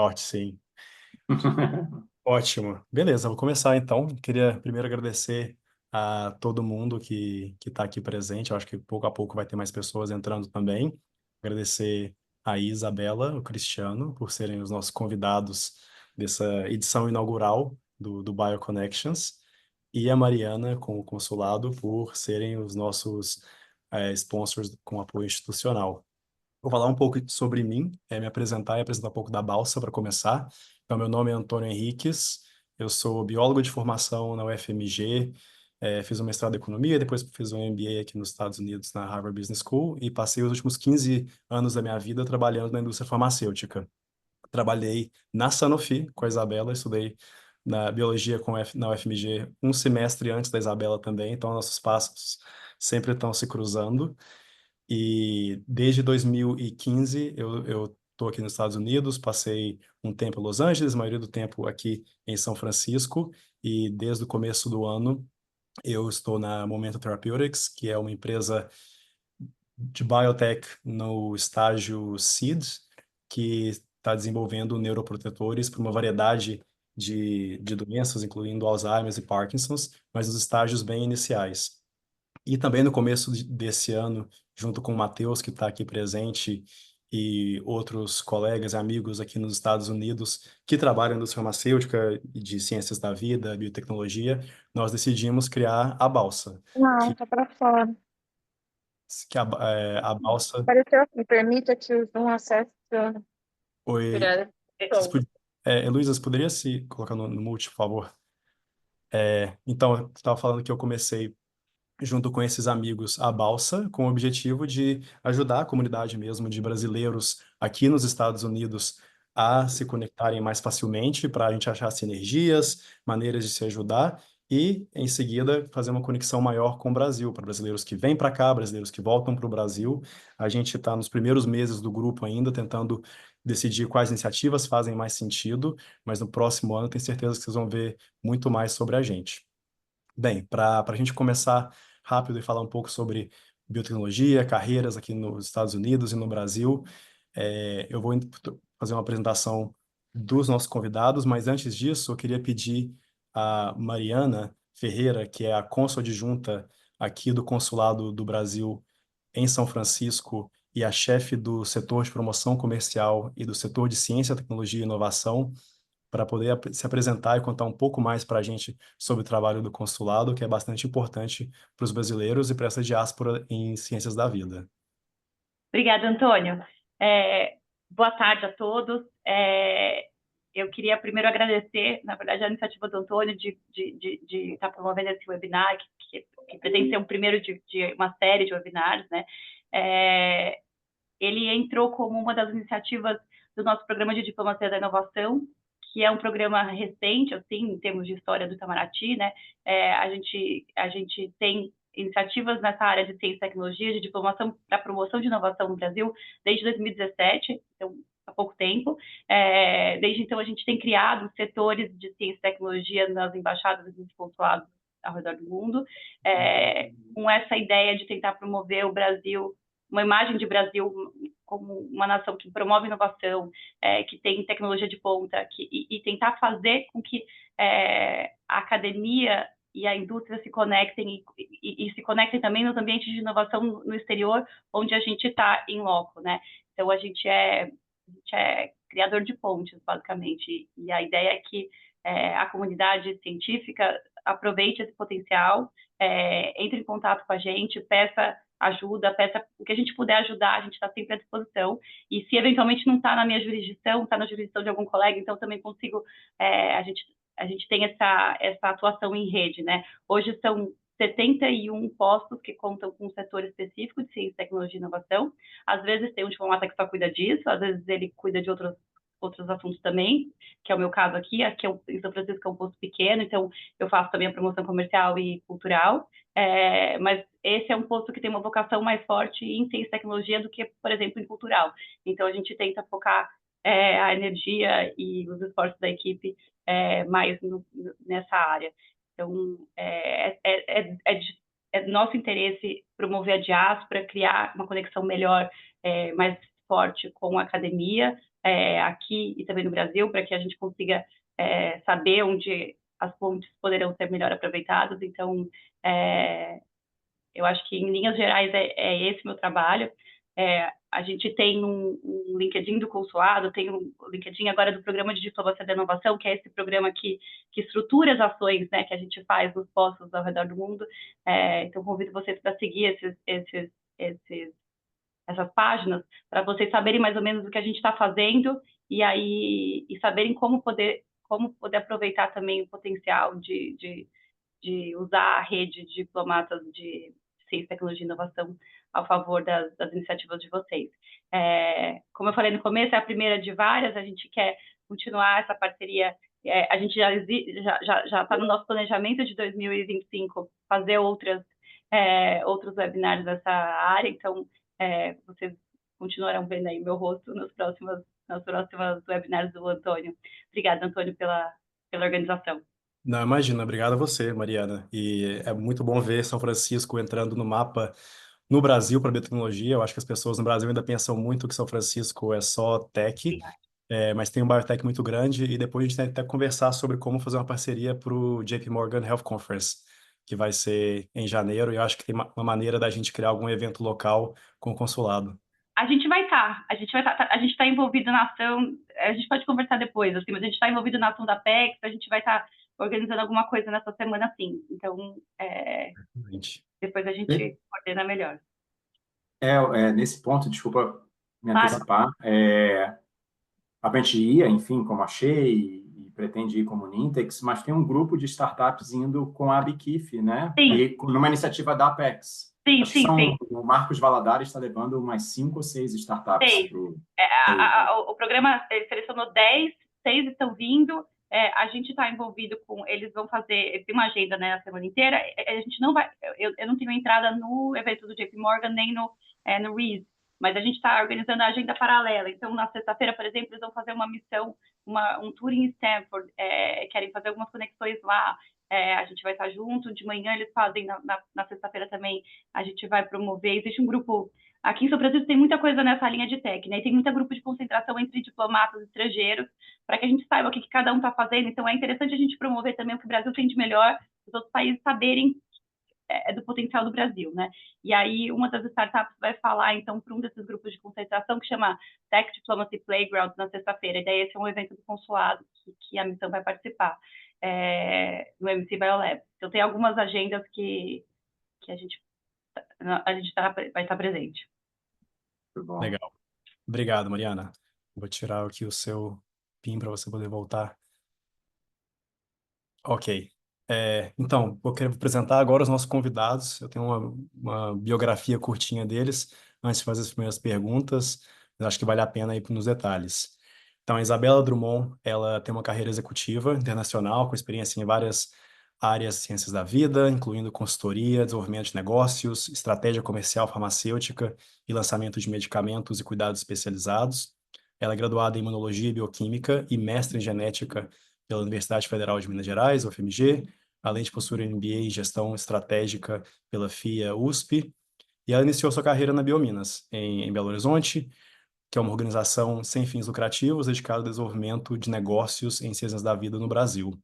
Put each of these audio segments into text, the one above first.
Forte, sim. Ótimo. Beleza, vou começar então. Queria primeiro agradecer a todo mundo que está aqui presente. Eu acho que pouco a pouco vai ter mais pessoas entrando também. Agradecer a Isabela, o Cristiano, por serem os nossos convidados dessa edição inaugural do BioConnections, e a Mariana, com o consulado, por serem os nossos sponsors com apoio institucional. Vou falar um pouco sobre mim, me apresentar e apresentar um pouco da Balsa para começar. Então, meu nome é Antônio Henriques, eu sou biólogo de formação na UFMG, fiz um mestrado em economia, depois fiz um MBA aqui nos Estados Unidos, na Harvard Business School, e passei os últimos 15 anos da minha vida trabalhando na indústria farmacêutica. Trabalhei na Sanofi com a Isabela, estudei na biologia na UFMG um semestre antes da Isabela também, então nossos passos sempre estão se cruzando. E desde 2015 eu estou aqui nos Estados Unidos, passei um tempo em Los Angeles, a maioria do tempo aqui em São Francisco, e desde o começo do ano eu estou na Momento Therapeutics, que é uma empresa de biotech no estágio seed, que está desenvolvendo neuroprotetores para uma variedade de doenças, incluindo Alzheimer's e Parkinson's, mas nos estágios bem iniciais. E também no começo desse ano, junto com o Matheus, que está aqui presente, e outros colegas e amigos aqui nos Estados Unidos que trabalham na indústria farmacêutica e de ciências da vida, biotecnologia, nós decidimos criar a Balsa, Não, que, tá para fora. que a Balsa... Apareceu aqui, permita que um acesso Oi, direto. Heloísa, você poderia se colocar no mute, por favor? Então, eu estava falando que eu comecei junto com esses amigos, a Balsa, com o objetivo de ajudar a comunidade mesmo de brasileiros aqui nos Estados Unidos a se conectarem mais facilmente, para a gente achar sinergias, maneiras de se ajudar e, em seguida, fazer uma conexão maior com o Brasil, para brasileiros que vêm para cá, brasileiros que voltam para o Brasil. A gente está nos primeiros meses do grupo ainda, tentando decidir quais iniciativas fazem mais sentido, mas no próximo ano tenho certeza que vocês vão ver muito mais sobre a gente. Bem, para a gente começar rápido e falar um pouco sobre biotecnologia, carreiras aqui nos Estados Unidos e no Brasil, eu vou fazer uma apresentação dos nossos convidados, mas antes disso, eu queria pedir a Mariana Ferreira, que é a cônsul adjunta aqui do Consulado do Brasil em São Francisco e a chefe do setor de promoção comercial e do setor de ciência, tecnologia e inovação, para poder se apresentar e contar um pouco mais para a gente sobre o trabalho do consulado, que é bastante importante para os brasileiros e para essa diáspora em ciências da vida. Obrigada, Antônio. Boa tarde a todos. Eu queria primeiro agradecer, na verdade, a iniciativa do Antônio de estar promovendo esse webinar, que pretende ser um primeiro de uma série de webinars, né? Ele entrou como uma das iniciativas do nosso programa de diplomacia da inovação, que é um programa recente, assim, em termos de história do Itamaraty, né? A gente tem iniciativas nessa área de ciência e tecnologia, de diplomação para promoção de inovação no Brasil desde 2017, então há pouco tempo. Desde então a gente tem criado setores de ciência e tecnologia nas embaixadas e nos consulados ao redor do mundo, com essa ideia de tentar promover o Brasil, uma imagem de Brasil como uma nação que promove inovação, que tem tecnologia de ponta, e tentar fazer com que a academia e a indústria se conectem e se conectem também nos ambientes de inovação no exterior, onde a gente está em loco, né? Então, a gente é criador de pontes, basicamente, e a ideia é que a comunidade científica aproveite esse potencial, entre em contato com a gente, peça ajuda, peça o que a gente puder ajudar, a gente está sempre à disposição. E se eventualmente não está na minha jurisdição, está na jurisdição de algum colega, então também consigo, a gente tem essa atuação em rede, né? Hoje são 71 postos que contam com um setor específico de ciência, tecnologia e inovação. Às vezes tem um diplomata que só cuida disso, às vezes ele cuida de outros assuntos também, que é o meu caso aqui em São Francisco é um posto pequeno, então eu faço também a promoção comercial e cultural, mas esse é um posto que tem uma vocação mais forte em ciência e tecnologia do que, por exemplo, em cultural. Então a gente tenta focar a energia e os esforços da equipe mais nessa área. Então, é nosso interesse promover a diáspora, criar uma conexão melhor, mais forte com a academia, aqui e também no Brasil, para que a gente consiga saber onde as fontes poderão ser melhor aproveitadas. Então, eu acho que, em linhas gerais, é esse meu trabalho. A gente tem um LinkedIn do consulado, tem um LinkedIn agora do Programa de Diplomacia da Inovação, que é esse programa que estrutura as ações, né, que a gente faz nos postos ao redor do mundo. Então, convido vocês para seguir essas páginas, para vocês saberem mais ou menos o que a gente está fazendo e saberem como poder aproveitar também o potencial de usar a rede de diplomatas de ciência, tecnologia e inovação ao favor das iniciativas de vocês. Como eu falei no começo, é a primeira de várias, a gente quer continuar essa parceria. A gente já está no nosso planejamento de 2025 fazer outros webinars dessa área, então vocês continuarão vendo aí meu rosto nos próximos webinars do Antônio. Obrigada, Antônio, pela organização. Não, imagina, obrigado a você, Mariana. E é muito bom ver São Francisco entrando no mapa no Brasil para biotecnologia. Eu acho que as pessoas no Brasil ainda pensam muito que São Francisco é só tech, mas tem um biotech muito grande. E depois a gente tem até conversar sobre como fazer uma parceria para o JP Morgan Health Conference, que vai ser em janeiro. E eu acho que tem uma maneira da gente criar algum evento local com o consulado. A gente vai estar, a gente está envolvido na ação, a gente pode conversar depois, assim, mas a gente está envolvido na ação da PEX, a gente vai estar organizando alguma coisa nessa semana, sim. Então, depois a gente coordena melhor. Nesse ponto, desculpa me Claro. antecipar, a gente ia, enfim, como achei, e pretende ir como Nintex, mas tem um grupo de startups indo com a Abkif, né? Sim. E numa iniciativa da Apex. Sim. O Marcos Valadares está levando umas 5 ou 6 startups. 6. O programa selecionou 10, 6 estão vindo. A gente está envolvido com... Eles vão fazer... Tem uma agenda, né, a semana inteira. A gente não vai... Eu não tenho entrada no evento do JP Morgan, nem no RIS, mas a gente está organizando a agenda paralela. Então, na sexta-feira, por exemplo, eles vão fazer uma missão, um tour em Stanford, querem fazer algumas conexões lá. A gente vai estar junto. De manhã eles fazem, na sexta-feira também, a gente vai promover. Existe um grupo... Aqui em São Francisco tem muita coisa nessa linha de tech, né? E tem muito grupo de concentração entre diplomatas estrangeiros, para que a gente saiba o que cada um está fazendo. Então, é interessante a gente promover também o que o Brasil tem de melhor, os outros países saberem do potencial do Brasil, né? E aí, uma das startups vai falar, então, para um desses grupos de concentração, que chama Tech Diplomacy Playground, na sexta-feira. E daí, esse é um evento do consulado, que a missão vai participar, no MC Biolab. Então, tem algumas agendas que a gente vai estar presente. Legal. Obrigado, Mariana. Vou tirar aqui o seu PIN para você poder voltar. Ok. Então, vou querer apresentar agora os nossos convidados. Eu tenho uma biografia curtinha deles, antes de fazer as primeiras perguntas, mas acho que vale a pena ir nos detalhes. Então, a Isabela Drummond, ela tem uma carreira executiva internacional, com experiência em várias áreas de ciências da vida, incluindo consultoria, desenvolvimento de negócios, estratégia comercial farmacêutica e lançamento de medicamentos e cuidados especializados. Ela é graduada em Imunologia e Bioquímica e mestre em Genética pela Universidade Federal de Minas Gerais, UFMG, além de possuir um MBA em Gestão Estratégica pela FIA USP. E ela iniciou sua carreira na Biominas, em Belo Horizonte, que é uma organização sem fins lucrativos dedicada ao desenvolvimento de negócios em ciências da vida no Brasil.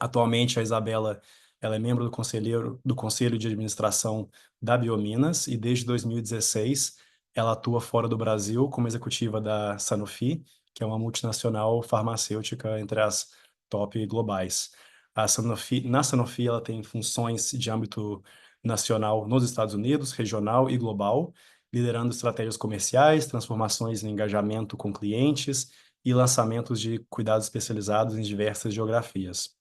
Atualmente, a Isabela ela é membro do Conselho de Administração da Biominas e, desde 2016, ela atua fora do Brasil como executiva da Sanofi, que é uma multinacional farmacêutica entre as top globais. Na Sanofi, ela tem funções de âmbito nacional nos Estados Unidos, regional e global, liderando estratégias comerciais, transformações em engajamento com clientes e lançamentos de cuidados especializados em diversas geografias.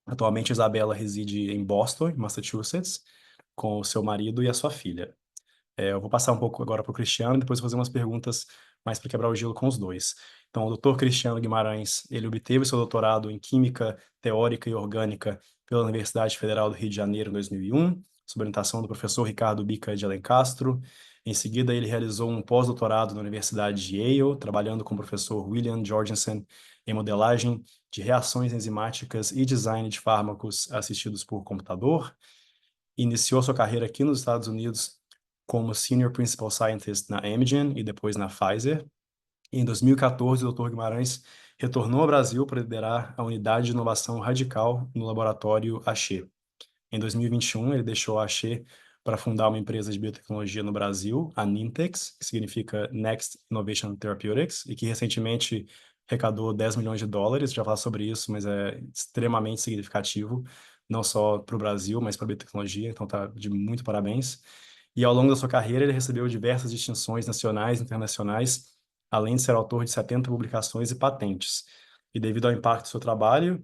Atualmente, Isabela reside em Boston, Massachusetts, com o seu marido e a sua filha. Eu vou passar um pouco agora para o Cristiano e depois fazer umas perguntas mais para quebrar o gelo com os dois. Então, o Dr. Cristiano Guimarães, ele obteve seu doutorado em Química Teórica e Orgânica pela Universidade Federal do Rio de Janeiro em 2001, sob orientação do professor Ricardo Bica de Alencastro. Em seguida, ele realizou um pós-doutorado na Universidade de Yale, trabalhando com o professor William Jorgensen em modelagem de reações enzimáticas e design de fármacos assistidos por computador. Iniciou sua carreira aqui nos Estados Unidos como Senior Principal Scientist na Amgen e depois na Pfizer. E em 2014, o Dr. Guimarães retornou ao Brasil para liderar a unidade de inovação radical no laboratório Axê. Em 2021, ele deixou a Axê para fundar uma empresa de biotecnologia no Brasil, a Nintex, que significa Next Innovation Therapeutics, e que recentemente arrecadou 10 milhões de dólares. Já falar sobre isso, mas é extremamente significativo, não só para o Brasil, mas para a biotecnologia, então tá de muito parabéns. E ao longo da sua carreira, ele recebeu diversas distinções nacionais e internacionais, além de ser autor de 70 publicações e patentes. E devido ao impacto do seu trabalho,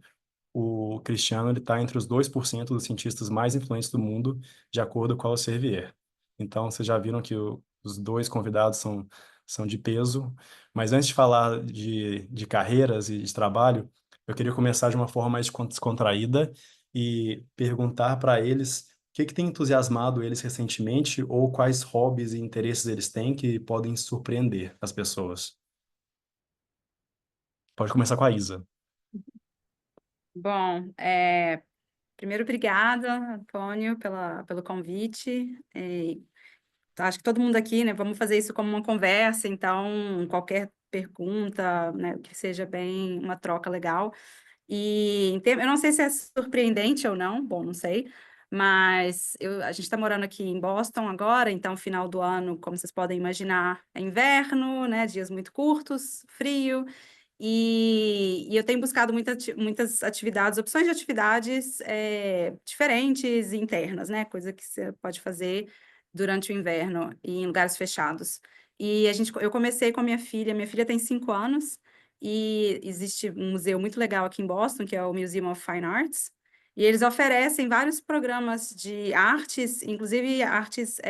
o Cristiano está entre os 2% dos cientistas mais influentes do mundo, de acordo com a Elsevier. Então, vocês já viram que os dois convidados são de peso. Mas antes de falar de carreiras e de trabalho, eu queria começar de uma forma mais descontraída e perguntar para eles o que tem entusiasmado eles recentemente ou quais hobbies e interesses eles têm que podem surpreender as pessoas. Pode começar com a Isa. Bom, primeiro, obrigada, Antônio, pelo convite. Acho que todo mundo aqui, né, vamos fazer isso como uma conversa, então qualquer pergunta, né, que seja bem uma troca legal. E eu não sei se é surpreendente ou não, bom, não sei, mas a gente está morando aqui em Boston agora, então final do ano, como vocês podem imaginar, é inverno, né, dias muito curtos, frio. E eu tenho buscado muitas atividades, opções de atividades diferentes e internas, né? Coisa que você pode fazer durante o inverno e em lugares fechados. E eu comecei com a minha filha tem 5 anos, e existe um museu muito legal aqui em Boston, que é o Museum of Fine Arts, e eles oferecem vários programas de artes, inclusive artes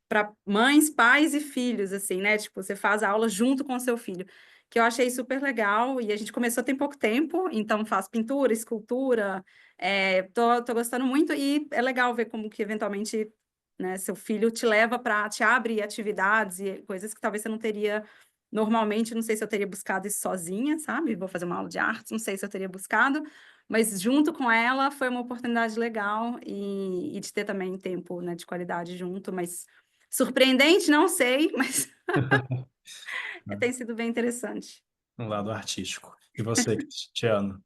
para mães, pais e filhos, assim, né? Tipo, você faz a aula junto com o seu filho, que eu achei super legal, e a gente começou tem pouco tempo, então faz pintura, escultura, tô gostando muito, e é legal ver como que eventualmente, né, seu filho te abre atividades e coisas que talvez você não teria normalmente, não sei se eu teria buscado isso sozinha, sabe? Vou fazer uma aula de artes, não sei se eu teria buscado, mas junto com ela foi uma oportunidade legal e de ter também tempo, né, de qualidade junto, mas surpreendente, não sei, mas tem sido bem interessante. Um lado artístico. E você, Cristiano?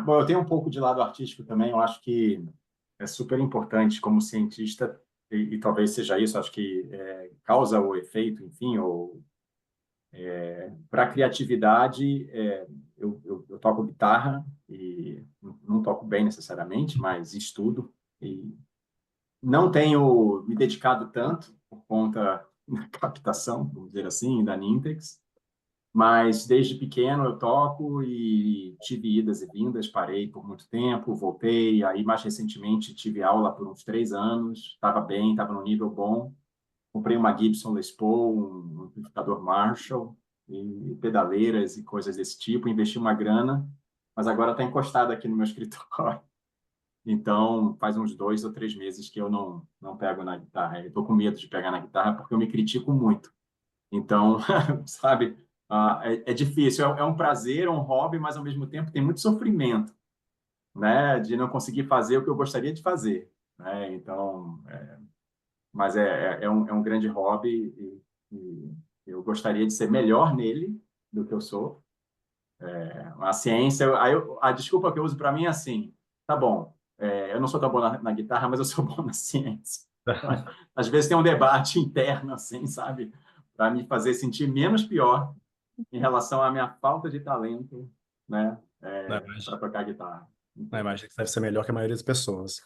Bom, eu tenho um pouco de lado artístico também. Eu acho que é super importante como cientista, e talvez seja isso, acho que causa o efeito, enfim, ou para a criatividade, eu toco guitarra e não toco bem necessariamente, mas estudo e não tenho me dedicado tanto por conta da captação, vamos dizer assim, da Nintex, mas desde pequeno eu toco e tive idas e vindas, parei por muito tempo, voltei, aí mais recentemente tive aula por uns 3 anos, estava bem, estava no nível bom, comprei uma Gibson Les Paul, um amplificador Marshall, e pedaleiras e coisas desse tipo, investi uma grana, mas agora está encostado aqui no meu escritório. Então, faz uns 2 ou 3 meses que eu não pego na guitarra. Eu estou com medo de pegar na guitarra porque eu me critico muito. Então, sabe, é difícil. É um prazer, é um hobby, mas ao mesmo tempo tem muito sofrimento, né, de não conseguir fazer o que eu gostaria de fazer, né? Então, mas é um grande hobby e eu gostaria de ser melhor nele do que eu sou. A ciência, a desculpa que eu uso para mim é assim, tá bom, eu não sou tão bom na guitarra, mas eu sou bom na ciência. Às vezes tem um debate interno, assim, sabe? Para me fazer sentir menos pior em relação à minha falta de talento, né? Não, Para tocar guitarra. imagina que deve ser melhor que a maioria das pessoas.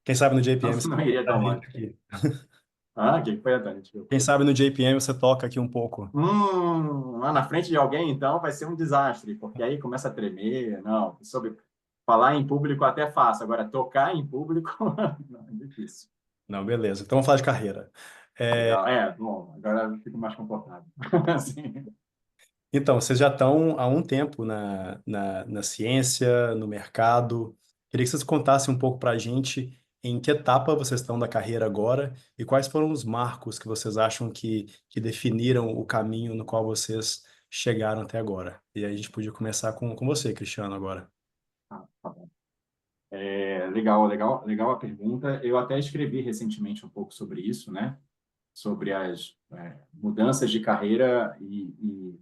Quem sabe no Não, JPM você não toca iria tão longe. aqui. O que foi, Antônio? Quem sabe no JPM você toca aqui um pouco. Lá na frente de alguém, então, vai ser um desastre, porque aí começa a tremer. Não, sobre falar em público até fácil, agora tocar em público não, é difícil. Não, beleza. Então vamos falar de carreira. Legal. Bom, agora eu fico mais confortável. Assim. Então, vocês já estão há um tempo na ciência, no mercado. Queria que vocês contassem um pouco para a gente em que etapa vocês estão da carreira agora e quais foram os marcos que vocês acham que definiram o caminho no qual vocês chegaram até agora. E aí a gente podia começar com você, Cristiano, agora. Tá bom. Legal a pergunta. Eu até escrevi recentemente um pouco sobre isso, né? sobre as mudanças de carreira e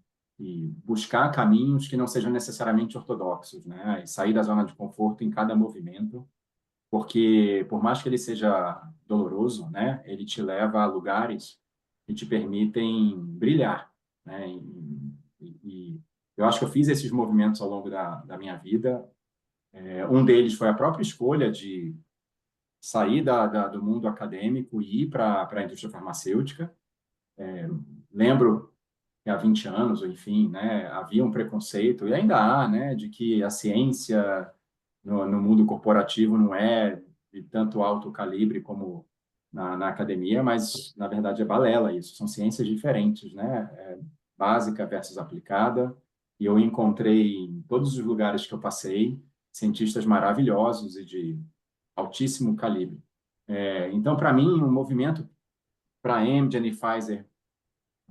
buscar caminhos que não sejam necessariamente ortodoxos, né? E sair da zona de conforto em cada movimento, porque por mais que ele seja doloroso, né, ele te leva a lugares que te permitem brilhar, né? E eu acho que eu fiz esses movimentos ao longo da minha vida. Um deles foi a própria escolha de sair do mundo acadêmico e ir para a indústria farmacêutica. Lembro que há 20 anos, ou enfim, né, havia um preconceito, e ainda há, né, de que a ciência no mundo corporativo não é de tanto alto calibre como na academia, mas, na verdade, é balela isso. São ciências diferentes, né? Básica versus aplicada. E eu encontrei, em todos os lugares que eu passei, cientistas maravilhosos e de altíssimo calibre. Então, para mim, o movimento para a Amgen e Pfizer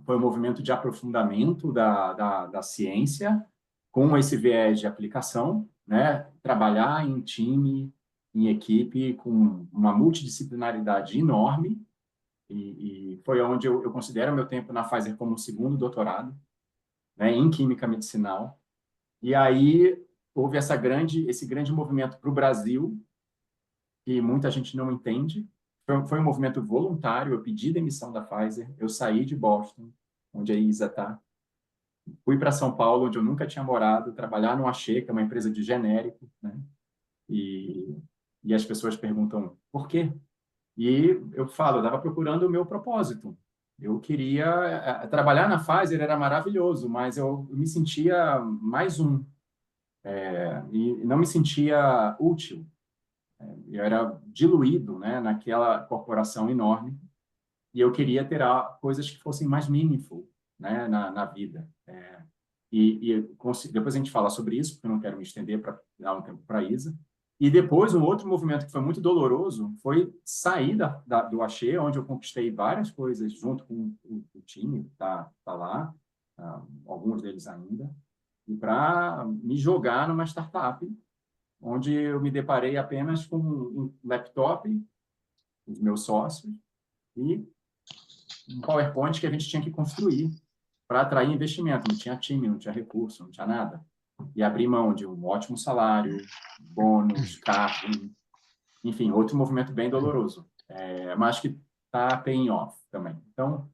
foi um movimento de aprofundamento da ciência, com esse viés de aplicação, né? Trabalhar em time, em equipe, com uma multidisciplinaridade enorme, e foi onde eu considero meu tempo na Pfizer como um segundo doutorado, né? Em química medicinal. E aí houve esse grande movimento para o Brasil, que muita gente não entende. Foi um movimento voluntário, eu pedi demissão da Pfizer, eu saí de Boston, onde a Isa está, fui para São Paulo, onde eu nunca tinha morado, trabalhar no Axê, que é uma empresa de genérico, né? E as pessoas perguntam, por quê? E eu falo, eu estava procurando o meu propósito. Eu queria... Trabalhar na Pfizer era maravilhoso, mas eu me sentia mais um. E não me sentia útil. Eu era diluído, né, naquela corporação enorme. E eu queria ter coisas que fossem mais meaningful, né, na vida. Depois a gente fala sobre isso, porque eu não quero me estender para dar um tempo para a Isa. E depois, um outro movimento que foi muito doloroso foi sair do Axê, onde eu conquistei várias coisas junto com o time que está lá, alguns deles ainda, e para me jogar numa startup, onde eu me deparei apenas com um laptop, os meus sócios, e um PowerPoint que a gente tinha que construir para atrair investimento. Não tinha time, não tinha recurso, não tinha nada. E abrir mão de um ótimo salário, bônus, carro, enfim, outro movimento bem doloroso, mas que está paying off também. Então,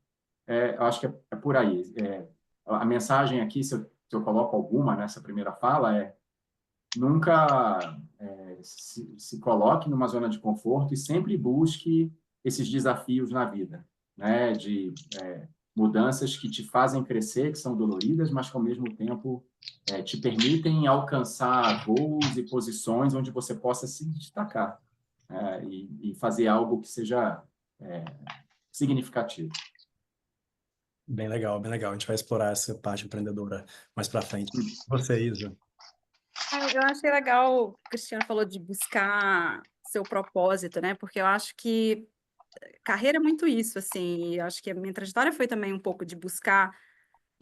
eu acho que é por aí. A mensagem aqui, se eu coloco alguma nessa primeira fala, nunca se coloque numa zona de conforto e sempre busque esses desafios na vida, né? De mudanças que te fazem crescer, que são doloridas, mas que, ao mesmo tempo, te permitem alcançar voos e posições onde você possa se destacar, e fazer algo que seja significativo. Bem legal, bem legal. A gente vai explorar essa parte empreendedora mais para frente. Você, Isa? Eu achei legal, o Cristiano falou de buscar seu propósito, né? Porque eu acho que carreira é muito isso, assim, e eu acho que a minha trajetória foi também um pouco de buscar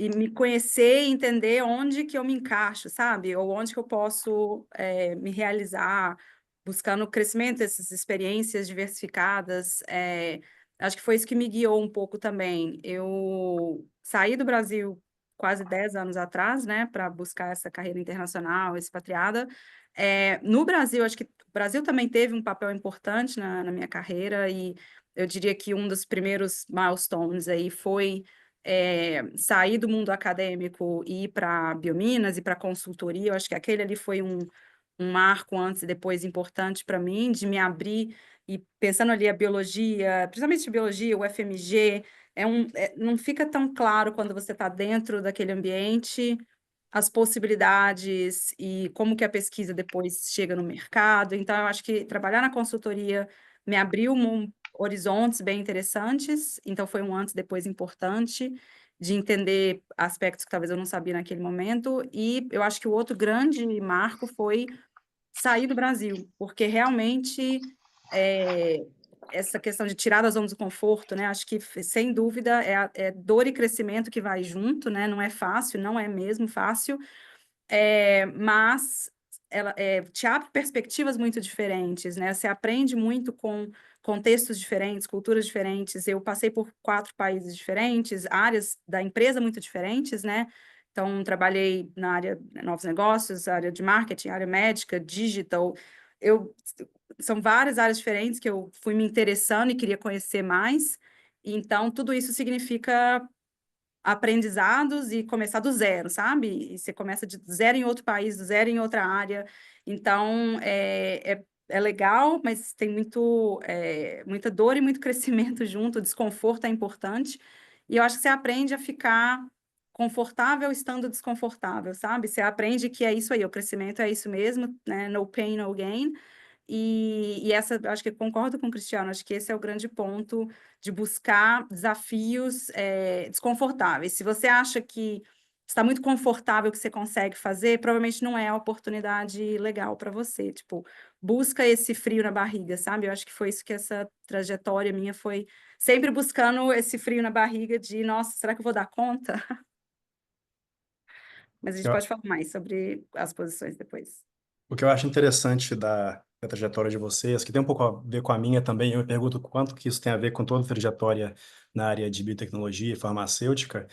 e me conhecer e entender onde que eu me encaixo, sabe? Ou onde que eu posso me realizar, buscando crescimento, essas experiências diversificadas. Acho que foi isso que me guiou um pouco também. Eu saí do Brasil quase 10 anos atrás, né, para buscar essa carreira internacional, expatriada. No Brasil, acho que o Brasil também teve um papel importante na minha carreira, e eu diria que um dos primeiros milestones aí foi sair do mundo acadêmico e ir para Biominas e para consultoria. Eu acho que aquele ali foi um marco antes e depois importante para mim, de me abrir e pensando ali a biologia, principalmente a biologia, o FMG, não fica tão claro quando você está dentro daquele ambiente as possibilidades e como que a pesquisa depois chega no mercado. Então, eu acho que trabalhar na consultoria me abriu horizontes bem interessantes, então foi um antes e depois importante de entender aspectos que talvez eu não sabia naquele momento, e eu acho que o outro grande marco foi sair do Brasil, porque realmente essa questão de tirar da zona de conforto, né, acho que, sem dúvida, é dor e crescimento que vai junto, né, não é fácil, não é mesmo fácil, mas ela te abre perspectivas muito diferentes, né? Você aprende muito com contextos diferentes, culturas diferentes. Eu passei por 4 países diferentes, áreas da empresa muito diferentes, né? Então, trabalhei na área de novos negócios, área de marketing, área médica, digital. Eu, são várias áreas diferentes que eu fui me interessando e queria conhecer mais. Então, tudo isso significa aprendizados e começar do zero, sabe? E você começa de zero em outro país, do zero em outra área. Então, é legal, mas tem muita dor e muito crescimento junto, o desconforto é importante. E eu acho que você aprende a ficar confortável estando desconfortável, sabe? Você aprende que é isso aí, o crescimento é isso mesmo, né? No pain, no gain. E essa, acho que eu concordo com o Cristiano, acho que esse é o grande ponto de buscar desafios desconfortáveis. Se você acha que está muito confortável o que você consegue fazer, provavelmente não é a oportunidade legal para você. Tipo, busca esse frio na barriga, sabe? Eu acho que foi isso que essa trajetória minha foi, sempre buscando esse frio na barriga de, nossa, será que eu vou dar conta? Mas a gente Eu- pode falar mais sobre as posições depois. O que eu acho interessante da trajetória de vocês, que tem um pouco a ver com a minha também, eu me pergunto quanto que isso tem a ver com toda a trajetória na área de biotecnologia e farmacêutica,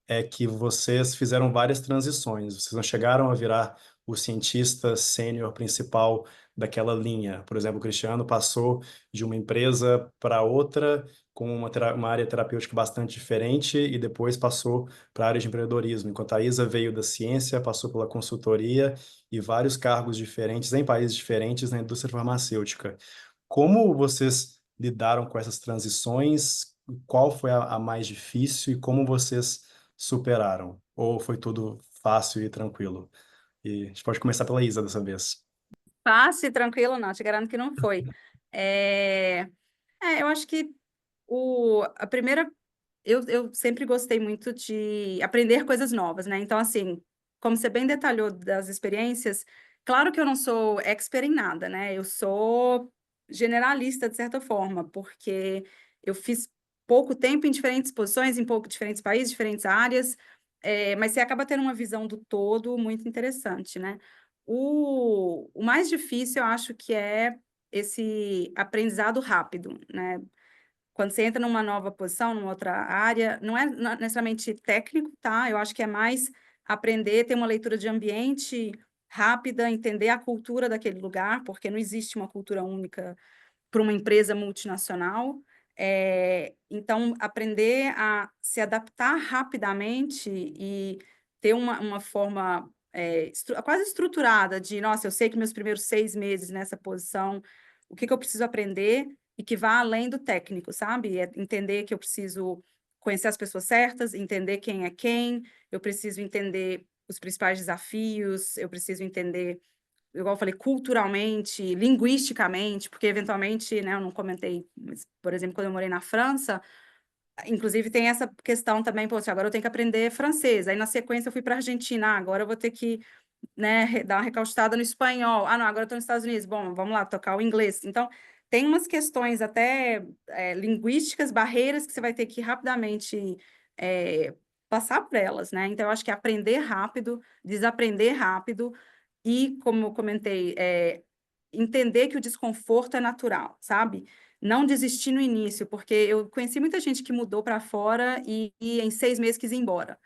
é que vocês fizeram várias transições. Vocês não chegaram a virar o cientista sênior principal daquela linha. Por exemplo, o Cristiano passou de uma empresa para outra com uma área terapêutica bastante diferente e depois passou para a área de empreendedorismo, enquanto a Isa veio da ciência, passou pela consultoria e vários cargos diferentes em países diferentes na indústria farmacêutica. Como vocês lidaram com essas transições? Qual foi a mais difícil e como vocês superaram? Ou foi tudo fácil e tranquilo? E a gente pode começar pela Isa dessa vez. Fácil e tranquilo, não, te garanto que não foi. É, eu acho que a primeira, eu sempre gostei muito de aprender coisas novas, né? Então, assim, como você bem detalhou das experiências, claro que eu não sou expert em nada, né? Eu sou generalista, de certa forma, porque eu fiz pouco tempo em diferentes posições, em pouco diferentes países, diferentes áreas, mas você acaba tendo uma visão do todo muito interessante, né? O mais difícil, eu acho que é esse aprendizado rápido, né? Quando você entra numa nova posição, numa outra área, não é necessariamente técnico, tá? Eu acho que é mais aprender, ter uma leitura de ambiente rápida, entender a cultura daquele lugar, porque não existe uma cultura única para uma empresa multinacional. Então, aprender a se adaptar rapidamente e ter uma forma quase estruturada de, nossa, eu sei que meus primeiros 6 meses nessa posição, o que eu preciso aprender e que vá além do técnico, sabe? É entender que eu preciso conhecer as pessoas certas, entender quem é quem, eu preciso entender os principais desafios, eu preciso entender, igual eu falei, culturalmente, linguisticamente, porque eventualmente, né, eu não comentei, mas, por exemplo, quando eu morei na França, inclusive tem essa questão também, poxa, agora eu tenho que aprender francês, aí na sequência eu fui para a Argentina, agora eu vou ter que, né, dar uma recaustada no espanhol, não, agora eu estou nos Estados Unidos, bom, vamos lá, tocar o inglês, então tem umas questões até linguísticas, barreiras que você vai ter que rapidamente passar por elas, né, então eu acho que aprender rápido, desaprender rápido, e, como eu comentei, entender que o desconforto é natural, sabe? Não desistir no início, porque eu conheci muita gente que mudou para fora e em 6 meses quis ir embora.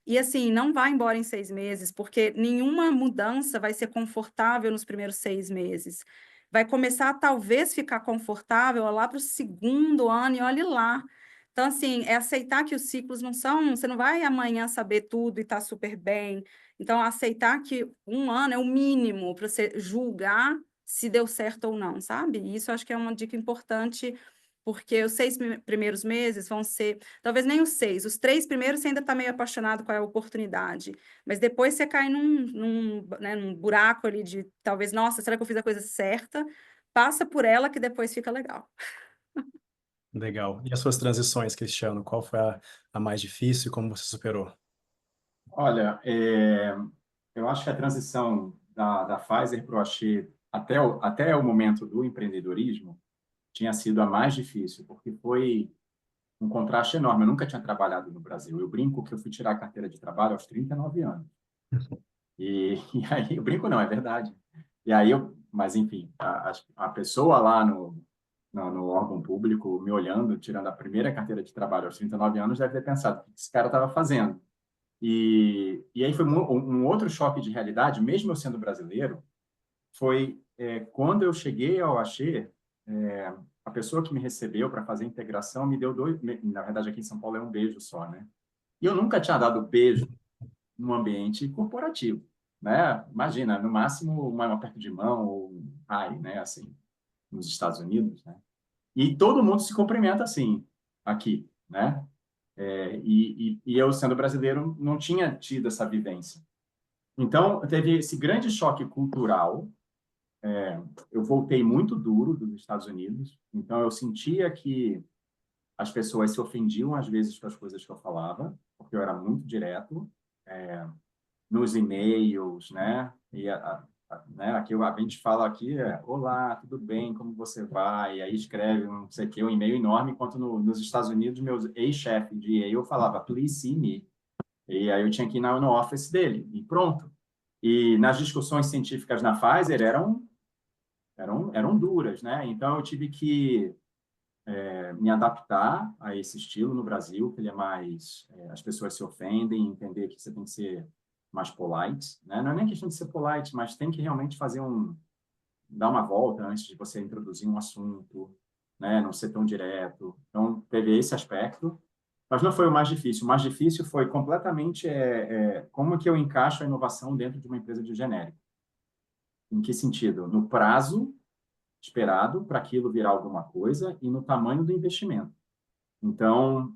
E assim, não vai embora em 6 meses, porque nenhuma mudança vai ser confortável nos primeiros 6 meses. Vai começar a talvez ficar confortável lá para o segundo ano e olhe lá. Então, assim, é aceitar que os ciclos não são, você não vai amanhã saber tudo e estar super bem. Então, aceitar que 1 ano é o mínimo para você julgar se deu certo ou não, sabe? E isso eu acho que é uma dica importante, porque os 6 primeiros meses vão ser, talvez nem os 6, os 3 primeiros você ainda está meio apaixonado com a oportunidade, mas depois você cai num buraco ali de, talvez, nossa, será que eu fiz a coisa certa? Passa por ela que depois fica legal. Legal. E as suas transições, Cristiano? Qual foi a mais difícil e como você superou? Olha, eu acho que a transição da Pfizer para o Axê até o momento do empreendedorismo tinha sido a mais difícil, porque foi um contraste enorme. Eu nunca tinha trabalhado no Brasil. Eu brinco que eu fui tirar a carteira de trabalho aos 39 anos. E aí, eu brinco não, é verdade. E aí, mas enfim, a pessoa lá no órgão público, me olhando, tirando a primeira carteira de trabalho aos 39 anos, deve ter pensado o que esse cara estava fazendo. E aí foi um outro choque de realidade, mesmo eu sendo brasileiro, foi quando eu cheguei ao Axê, a pessoa que me recebeu para fazer a integração me deu na verdade aqui em São Paulo é um beijo só, né? E eu nunca tinha dado beijo num ambiente corporativo, né? Imagina, no máximo um aperto de mão ou um hi, né? Assim, nos Estados Unidos, né? E todo mundo se cumprimenta assim aqui, né? E eu, sendo brasileiro, não tinha tido essa vivência. Então, teve esse grande choque cultural. Eu voltei muito duro dos Estados Unidos, então eu sentia que as pessoas se ofendiam às vezes com as coisas que eu falava, porque eu era muito direto nos e-mails, né? Né? Aqui a gente fala aqui, olá, tudo bem, como você vai? E aí escreve não sei o que, um e-mail enorme, enquanto nos Estados Unidos, meus ex-chefe de EA, eu falava, please see me. E aí eu tinha que ir no office dele, e pronto. E nas discussões científicas na Pfizer eram duras, né? Então eu tive que me adaptar a esse estilo no Brasil, que ele é mais as pessoas se ofendem, entender que você tem que ser mais polite, né? Não é nem questão de ser polite, mas tem que realmente dar uma volta antes de você introduzir um assunto, né? Não ser tão direto. Então teve esse aspecto, mas não foi o mais difícil. O mais difícil foi completamente como que eu encaixo a inovação dentro de uma empresa de genérico. Em que sentido? No prazo esperado para aquilo virar alguma coisa e no tamanho do investimento. Então,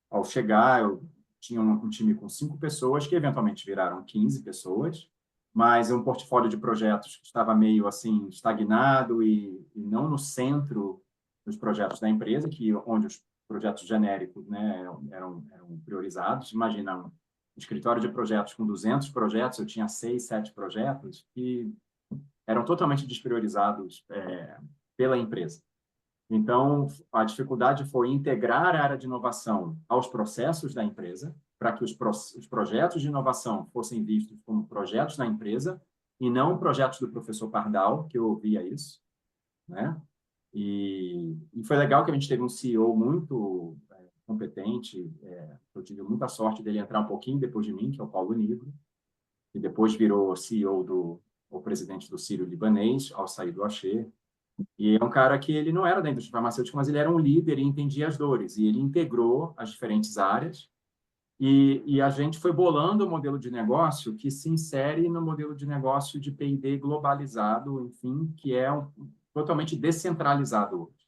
ao chegar, eu tinha um time com 5 pessoas, que eventualmente viraram 15 pessoas, mas um portfólio de projetos que estava meio assim estagnado e não no centro dos projetos da empresa, onde os projetos genéricos, né, eram priorizados. Imagina, um escritório de projetos com 200 projetos, eu tinha 6, 7 projetos que eram totalmente despriorizados pela empresa. Então, a dificuldade foi integrar a área de inovação aos processos da empresa, para que os projetos de inovação fossem vistos como projetos da empresa e não projetos do professor Pardal, que eu ouvia isso, né? E foi legal que a gente teve um CEO muito competente, eu tive muita sorte dele entrar um pouquinho depois de mim, que é o Paulo Nigro, e depois virou CEO o presidente do Sírio-Libanês, ao sair do Axê. E é um cara que ele não era da indústria farmacêutica, mas ele era um líder e entendia as dores. E ele integrou as diferentes áreas e a gente foi bolando um modelo de negócio que se insere no modelo de negócio de P&D globalizado, enfim, que é totalmente descentralizado hoje.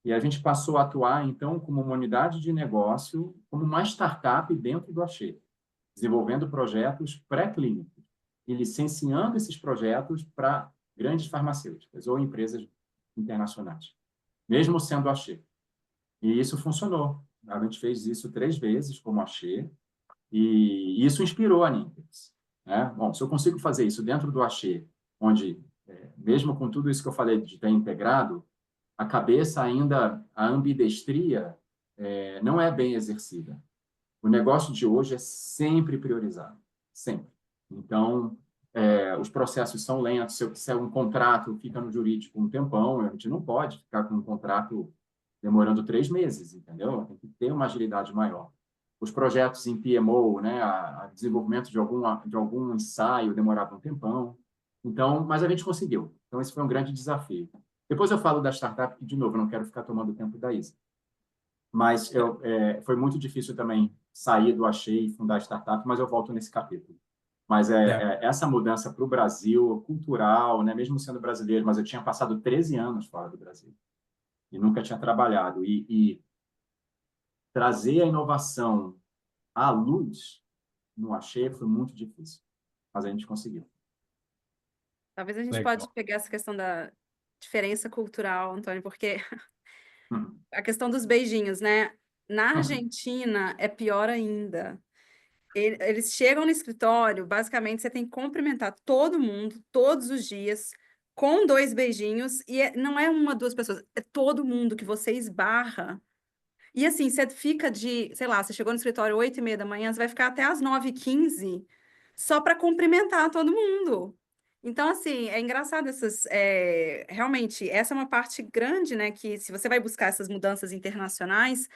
E a gente passou a atuar, então, como uma unidade de negócio, como uma startup dentro do Axê, desenvolvendo projetos pré-clínicos e licenciando esses projetos para grandes farmacêuticas ou empresas internacionais, mesmo sendo Axê. E isso funcionou. A gente fez isso 3 vezes como Axê e isso inspirou a Nintex, né? Bom, se eu consigo fazer isso dentro do Axê, onde, mesmo com tudo isso que eu falei de ter integrado, a cabeça ainda, a ambidestria, não é bem exercida. O negócio de hoje é sempre priorizado, sempre. Então, os processos são lentos. Se é um contrato, fica no jurídico um tempão, a gente não pode ficar com um contrato demorando 3 meses, entendeu? Tem que ter uma agilidade maior. Os projetos em PMO, né, a desenvolvimento de algum ensaio demorava um tempão. Então, mas a gente conseguiu. Então, esse foi um grande desafio. Depois eu falo da startup, que, de novo, eu não quero ficar tomando tempo da Isa. Mas foi muito difícil também sair do Axê e fundar a startup, mas eu volto nesse capítulo. Mas essa mudança para o Brasil, cultural, né? Mesmo sendo brasileiro, mas eu tinha passado 13 anos fora do Brasil e nunca tinha trabalhado. E trazer a inovação à luz no Axê foi muito difícil, mas a gente conseguiu. Talvez a gente Legal. pode pegar essa questão da diferença cultural, Antônio, porque a questão dos beijinhos, né? Na Argentina é pior ainda. Eles chegam no escritório, basicamente você tem que cumprimentar todo mundo, todos os dias, com 2 beijinhos, e não é 1, 2 pessoas, é todo mundo que você esbarra. E assim, você fica sei lá, você chegou no escritório 8h30 da manhã, você vai ficar até às 9h15, só para cumprimentar todo mundo. Então, assim, é engraçado realmente, essa é uma parte grande, né, que se você vai buscar essas mudanças internacionais,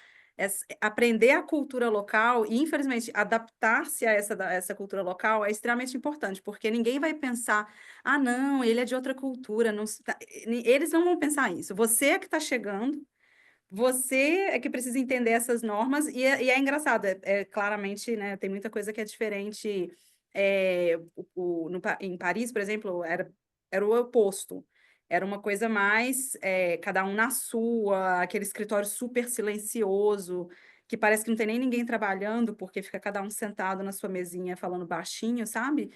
aprender a cultura local e, infelizmente, adaptar-se a essa cultura local é extremamente importante, porque ninguém vai pensar, ah, não, ele é de outra cultura, não, eles não vão pensar isso. Você é que está chegando, você é que precisa entender essas normas, e é engraçado, claramente, né, tem muita coisa que é diferente. Em Paris, por exemplo, era o oposto. Era uma coisa mais, cada um na sua, aquele escritório super silencioso, que parece que não tem nem ninguém trabalhando, porque fica cada um sentado na sua mesinha falando baixinho, sabe?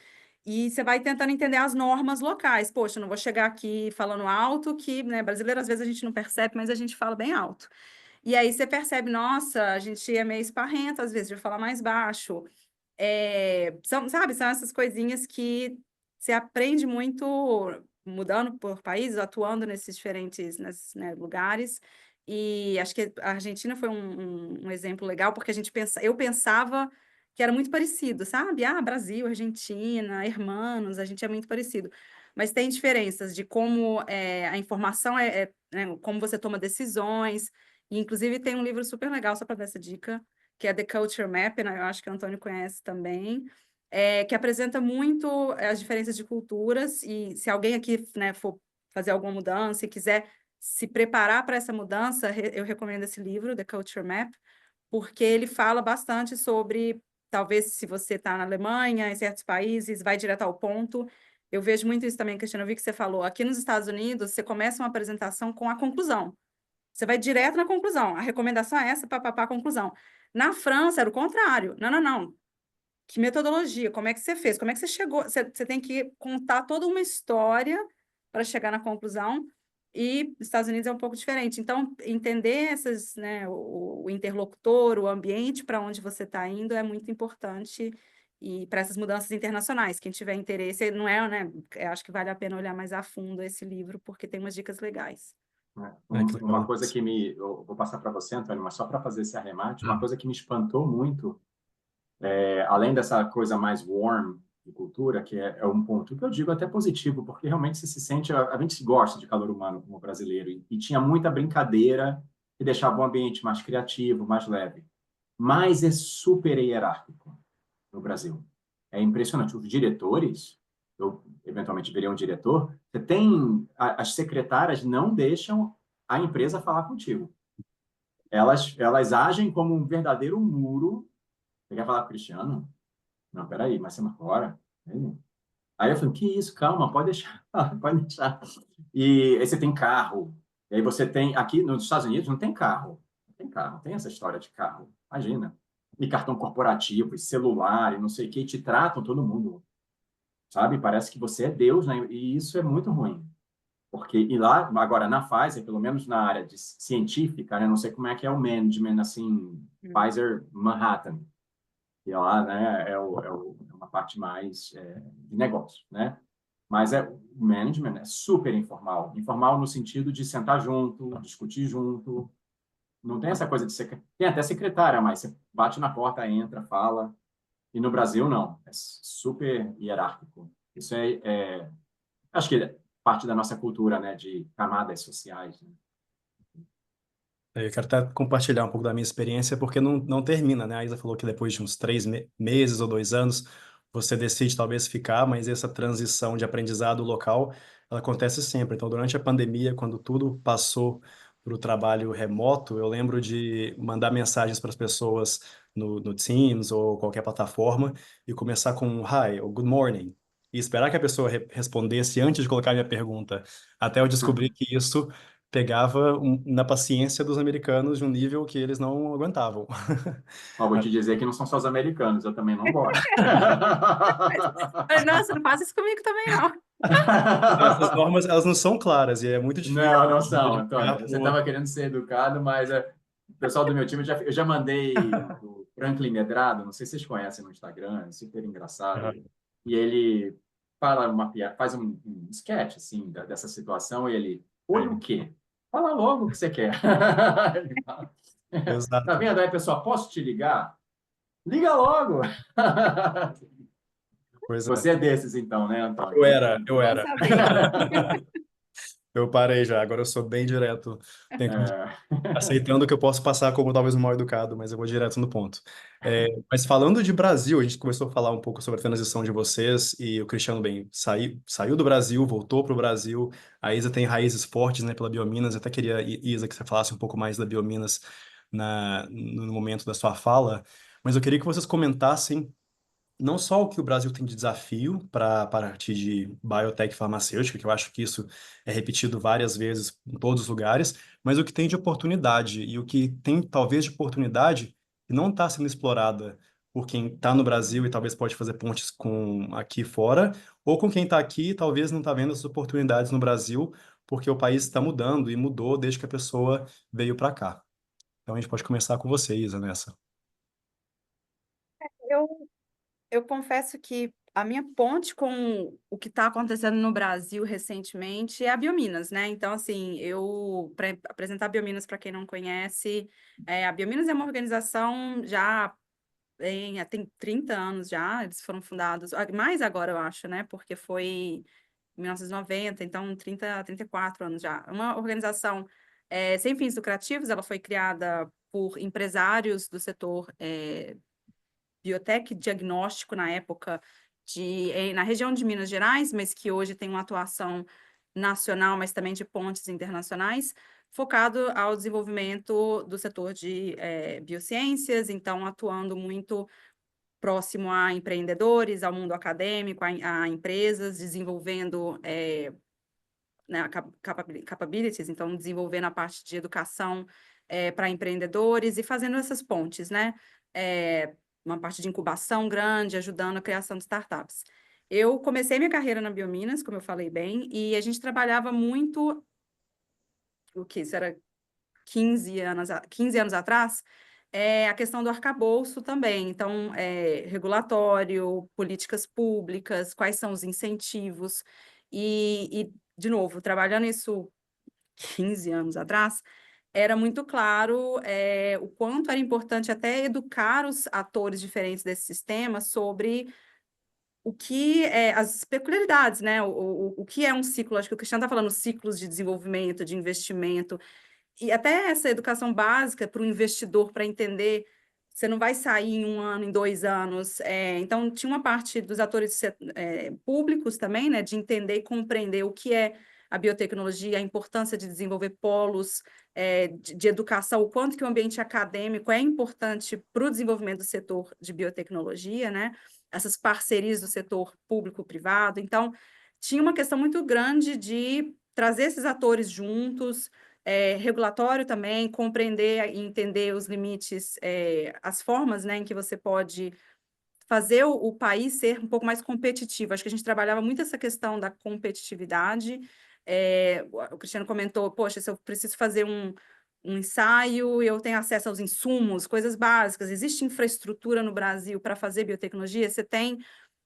E você vai tentando entender as normas locais. Poxa, eu não vou chegar aqui falando alto, que, né, brasileiro às vezes a gente não percebe, mas a gente fala bem alto. E aí você percebe, nossa, a gente é meio esparrento às vezes, de falar mais baixo. Sabe, são essas coisinhas que você aprende muito mudando por países, atuando nesses diferentes né, lugares. E acho que a Argentina foi um exemplo legal, porque eu pensava que era muito parecido, sabe? Ah, Brasil, Argentina, irmãos, a gente é muito parecido. Mas tem diferenças de como a informação né, como você toma decisões. E, inclusive, tem um livro super legal, só para dar essa dica, que é The Culture Map, né? Eu acho que o Antônio conhece também, que apresenta muito as diferenças de culturas, e se alguém aqui, né, for fazer alguma mudança e quiser se preparar para essa mudança, eu recomendo esse livro, The Culture Map, porque ele fala bastante sobre, talvez, se você está na Alemanha, em certos países, vai direto ao ponto. Eu vejo muito isso também, Cristiano, eu vi que você falou. Aqui nos Estados Unidos, você começa uma apresentação com a conclusão. Você vai direto na conclusão. A recomendação é essa, papapá, conclusão. Na França, era o contrário. Não, não, não. Que metodologia? Como é que você fez? Como é que você chegou? Você tem que contar toda uma história para chegar na conclusão. E nos Estados Unidos é um pouco diferente. Então, entender né, o interlocutor, o ambiente para onde você está indo é muito importante. E para essas mudanças internacionais, quem tiver interesse, não é, né? Eu acho que vale a pena olhar mais a fundo esse livro, porque tem umas dicas legais. Que Uma legal. coisa que eu vou passar para você, Antônio, mas só para fazer esse arremate, uma coisa que me espantou muito, além dessa coisa mais warm de cultura, que é um ponto que eu digo até positivo, porque realmente você se sente, a gente gosta de calor humano como brasileiro, e tinha muita brincadeira que deixava o ambiente mais criativo, mais leve. Mas é super hierárquico no Brasil. É impressionante. Os diretores, eu eventualmente virei um diretor, você tem as secretárias não deixam a empresa falar contigo. Elas agem como um verdadeiro muro. Você quer falar com o Cristiano? Não, peraí, mas você marcou hora? Aí eu falei, que isso, calma, pode deixar, pode deixar. E aí você tem carro. E aí você tem, aqui nos Estados Unidos não tem carro. Não tem carro, não tem essa história de carro. Imagina. E cartão corporativo, e celular, e não sei o que, e te tratam todo mundo. Sabe? Parece que você é Deus, né? E isso é muito ruim. Porque, e lá, agora, na Pfizer, pelo menos na área de científica, né? Não sei como é que é o management, assim, Pfizer Manhattan. E lá, né, é uma parte mais de negócio, né? Mas o management é super informal. Informal no sentido de sentar junto, discutir junto. Não tem essa coisa de ser... Tem até secretária, mas você bate na porta, entra, fala. E no Brasil, não. É super hierárquico. Isso acho que é parte da nossa cultura, né, de camadas sociais. Né? Eu quero até compartilhar um pouco da minha experiência, porque não termina, né? A Isa falou que depois de uns 3 meses ou 2 anos, você decide talvez ficar, mas essa transição de aprendizado local, ela acontece sempre. Então, durante a pandemia, quando tudo passou para o trabalho remoto, eu lembro de mandar mensagens para as pessoas no Teams ou qualquer plataforma e começar com um hi ou good morning. E esperar que a pessoa respondesse antes de colocar a minha pergunta, até eu descobrir que isso pegava na paciência dos americanos de um nível que eles não aguentavam. Mas vou te dizer que não são só os americanos, eu também não gosto. Nossa, não faz isso comigo também, não. Então, essas normas, elas não são claras e é muito difícil Não, não são, verificar Antônio. Você estava querendo ser educado, mas o pessoal do meu time, eu já mandei o Franklin Medrado, não sei se vocês conhecem no Instagram, é super engraçado. E ele fala faz um sketch assim, dessa situação e ele, oi, o quê? Fala logo o que você quer. Ele fala, tá Exato. vendo aí, pessoal? Posso te ligar? Liga logo! Pois é. Você é desses, então, né, Antônio? Eu era. Bom saber. Eu parei já, agora eu sou bem direto. Tem É, aceitando que eu posso passar como talvez um mal educado, mas eu vou direto no ponto. Mas falando de Brasil, a gente começou a falar um pouco sobre a transição de vocês e o Cristiano, bem, saiu do Brasil, voltou para o Brasil. A Isa tem raízes fortes, né, pela Biominas. Eu até queria, Isa, que você falasse um pouco mais da Biominas no momento da sua fala, mas eu queria que vocês comentassem não só o que o Brasil tem de desafio para a partir de biotech farmacêutica, que eu acho que isso é repetido várias vezes em todos os lugares, mas o que tem de oportunidade e o que tem talvez de oportunidade que não está sendo explorada por quem está no Brasil e talvez pode fazer pontes com aqui fora, ou com quem está aqui e talvez não está vendo essas oportunidades no Brasil, porque o país está mudando e mudou desde que a pessoa veio para cá. Então a gente pode começar com você, Isa, nessa. Eu, eu confesso que a minha ponte com o que está acontecendo no Brasil recentemente é a Biominas, né? Então, assim, para apresentar a Biominas para quem não conhece, a Biominas é uma organização já tem 30 anos já, eles foram fundados, mais agora eu acho, né? Porque foi em 1990, então 34 anos já. Uma organização sem fins lucrativos, ela foi criada por empresários do setor biotech diagnóstico na época na região de Minas Gerais, mas que hoje tem uma atuação nacional, mas também de pontes internacionais, focado ao desenvolvimento do setor de biociências, então atuando muito próximo a empreendedores, ao mundo acadêmico, a empresas, desenvolvendo né, capabilities, então desenvolvendo a parte de educação para empreendedores e fazendo essas pontes, né? Uma parte de incubação grande, ajudando a criação de startups. Eu comecei minha carreira na Biominas, como eu falei bem, e a gente trabalhava muito, o que isso era 15 anos atrás, a questão do arcabouço também. Então, regulatório, políticas públicas, quais são os incentivos. De novo, trabalhando isso 15 anos atrás, era muito claro o quanto era importante até educar os atores diferentes desse sistema sobre o que as peculiaridades, né? O que é um ciclo, acho que o Cristiano está falando ciclos de desenvolvimento, de investimento, e até essa educação básica para o investidor, para entender, você não vai sair em 1 ano, em 2 anos. Então, tinha uma parte dos atores públicos também, né, de entender e compreender o que é a biotecnologia, a importância de desenvolver polos de educação, o quanto que o ambiente acadêmico é importante para o desenvolvimento do setor de biotecnologia, né? Essas parcerias do setor público-privado. Então, tinha uma questão muito grande de trazer esses atores juntos, regulatório também, compreender e entender os limites, as formas, né, em que você pode fazer o país ser um pouco mais competitivo. Acho que a gente trabalhava muito essa questão da competitividade. O Cristiano comentou, poxa, se eu preciso fazer um ensaio, eu tenho acesso aos insumos, coisas básicas. Existe infraestrutura no Brasil para fazer biotecnologia? Você tem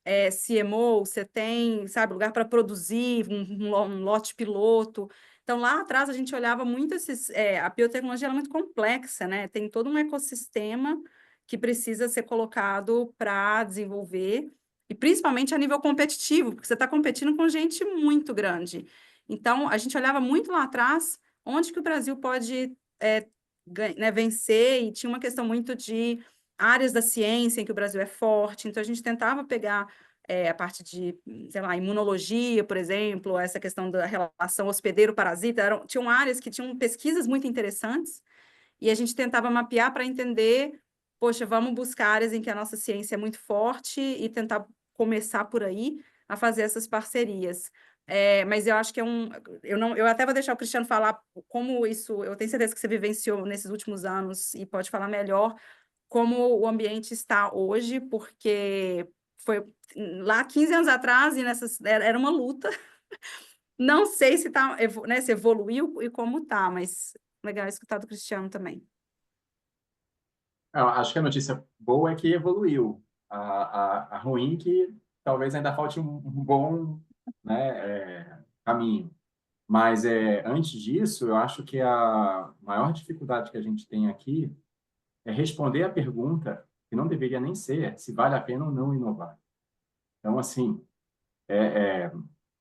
CMO, você tem, sabe, lugar para produzir, um lote piloto. Então, lá atrás, a gente olhava muito a biotecnologia é muito complexa, né? Tem todo um ecossistema que precisa ser colocado para desenvolver, e principalmente a nível competitivo, porque você está competindo com gente muito grande. Então, a gente olhava muito lá atrás onde que o Brasil pode né, vencer, e tinha uma questão muito de áreas da ciência em que o Brasil é forte, então a gente tentava pegar a parte de, sei lá, imunologia, por exemplo, essa questão da relação hospedeiro-parasita, tinham áreas que tinham pesquisas muito interessantes, e a gente tentava mapear para entender, poxa, vamos buscar áreas em que a nossa ciência é muito forte e tentar começar por aí a fazer essas parcerias. Mas eu acho que eu até vou deixar o Cristiano falar como isso, eu tenho certeza que você vivenciou nesses últimos anos e pode falar melhor como o ambiente está hoje, porque foi lá 15 anos atrás e era uma luta. Não sei se né, se evoluiu e como está, mas legal escutar do Cristiano também. Eu acho que a notícia boa é que evoluiu. A ruim é que talvez ainda falte um bom, né, caminho. Mas antes disso, eu acho que a maior dificuldade que a gente tem aqui é responder a pergunta, que não deveria nem ser, se vale a pena ou não inovar. Então, assim,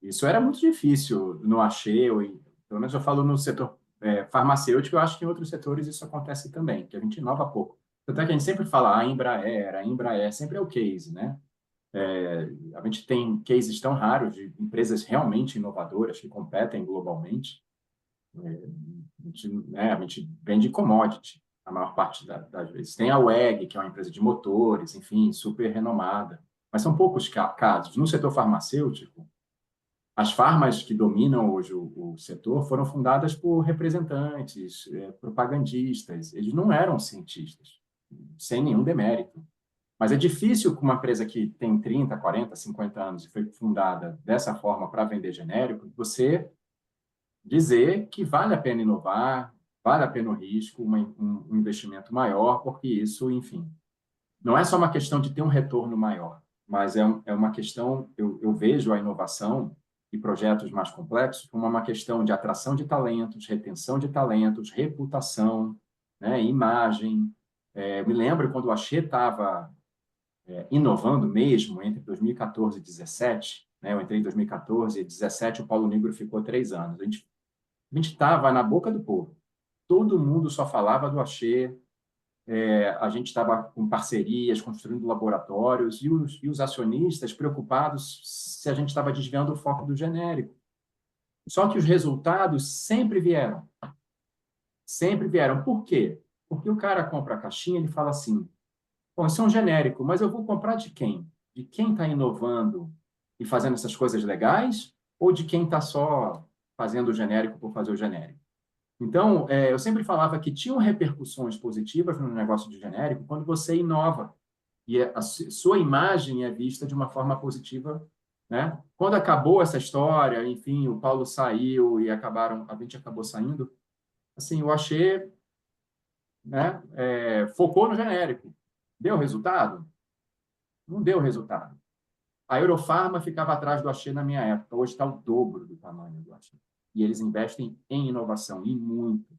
isso era muito difícil no Axê, pelo menos eu falo no setor farmacêutico, eu acho que em outros setores isso acontece também, que a gente inova pouco. Tanto é que a gente sempre fala a Embraer sempre é o case, né? A gente tem cases tão raros de empresas realmente inovadoras que competem globalmente. A gente vende commodity a maior parte das vezes. Tem a WEG, que é uma empresa de motores, enfim, super renomada. Mas são poucos casos. No setor farmacêutico, as farmas que dominam hoje o setor foram fundadas por representantes, propagandistas. Eles não eram cientistas, sem nenhum demérito. Mas é difícil com uma empresa que tem 30, 40, 50 anos e foi fundada dessa forma para vender genérico, você dizer que vale a pena inovar, vale a pena o risco, um investimento maior, porque isso, enfim, não é só uma questão de ter um retorno maior, mas é uma questão, eu vejo a inovação e projetos mais complexos como uma questão de atração de talentos, retenção de talentos, reputação, né, imagem. Eu me lembro quando o Axê estava inovando mesmo entre 2014 e 2017, né, eu entrei em 2014 e 2017 o Paulo Nigro ficou 3 anos. A gente estava na boca do povo. Todo mundo só falava do Axê, a gente estava com parcerias, construindo laboratórios, e os acionistas preocupados se a gente estava desviando o foco do genérico. Só que os resultados sempre vieram. Sempre vieram. Por quê? Porque o cara compra a caixinha e ele fala assim, bom, isso é um genérico, mas eu vou comprar de quem? De quem está inovando e fazendo essas coisas legais? Ou de quem está só fazendo o genérico por fazer o genérico? Então, eu sempre falava que tinham repercussões positivas no negócio de genérico quando você inova e a sua imagem é vista de uma forma positiva, né? Quando acabou essa história, enfim, o Paulo saiu e a gente acabou saindo, assim, eu achei, né, focou no genérico. Deu resultado? Não deu resultado. A Eurofarma ficava atrás do Axê na minha época, hoje está o dobro do tamanho do Axê. E eles investem em inovação, e muito.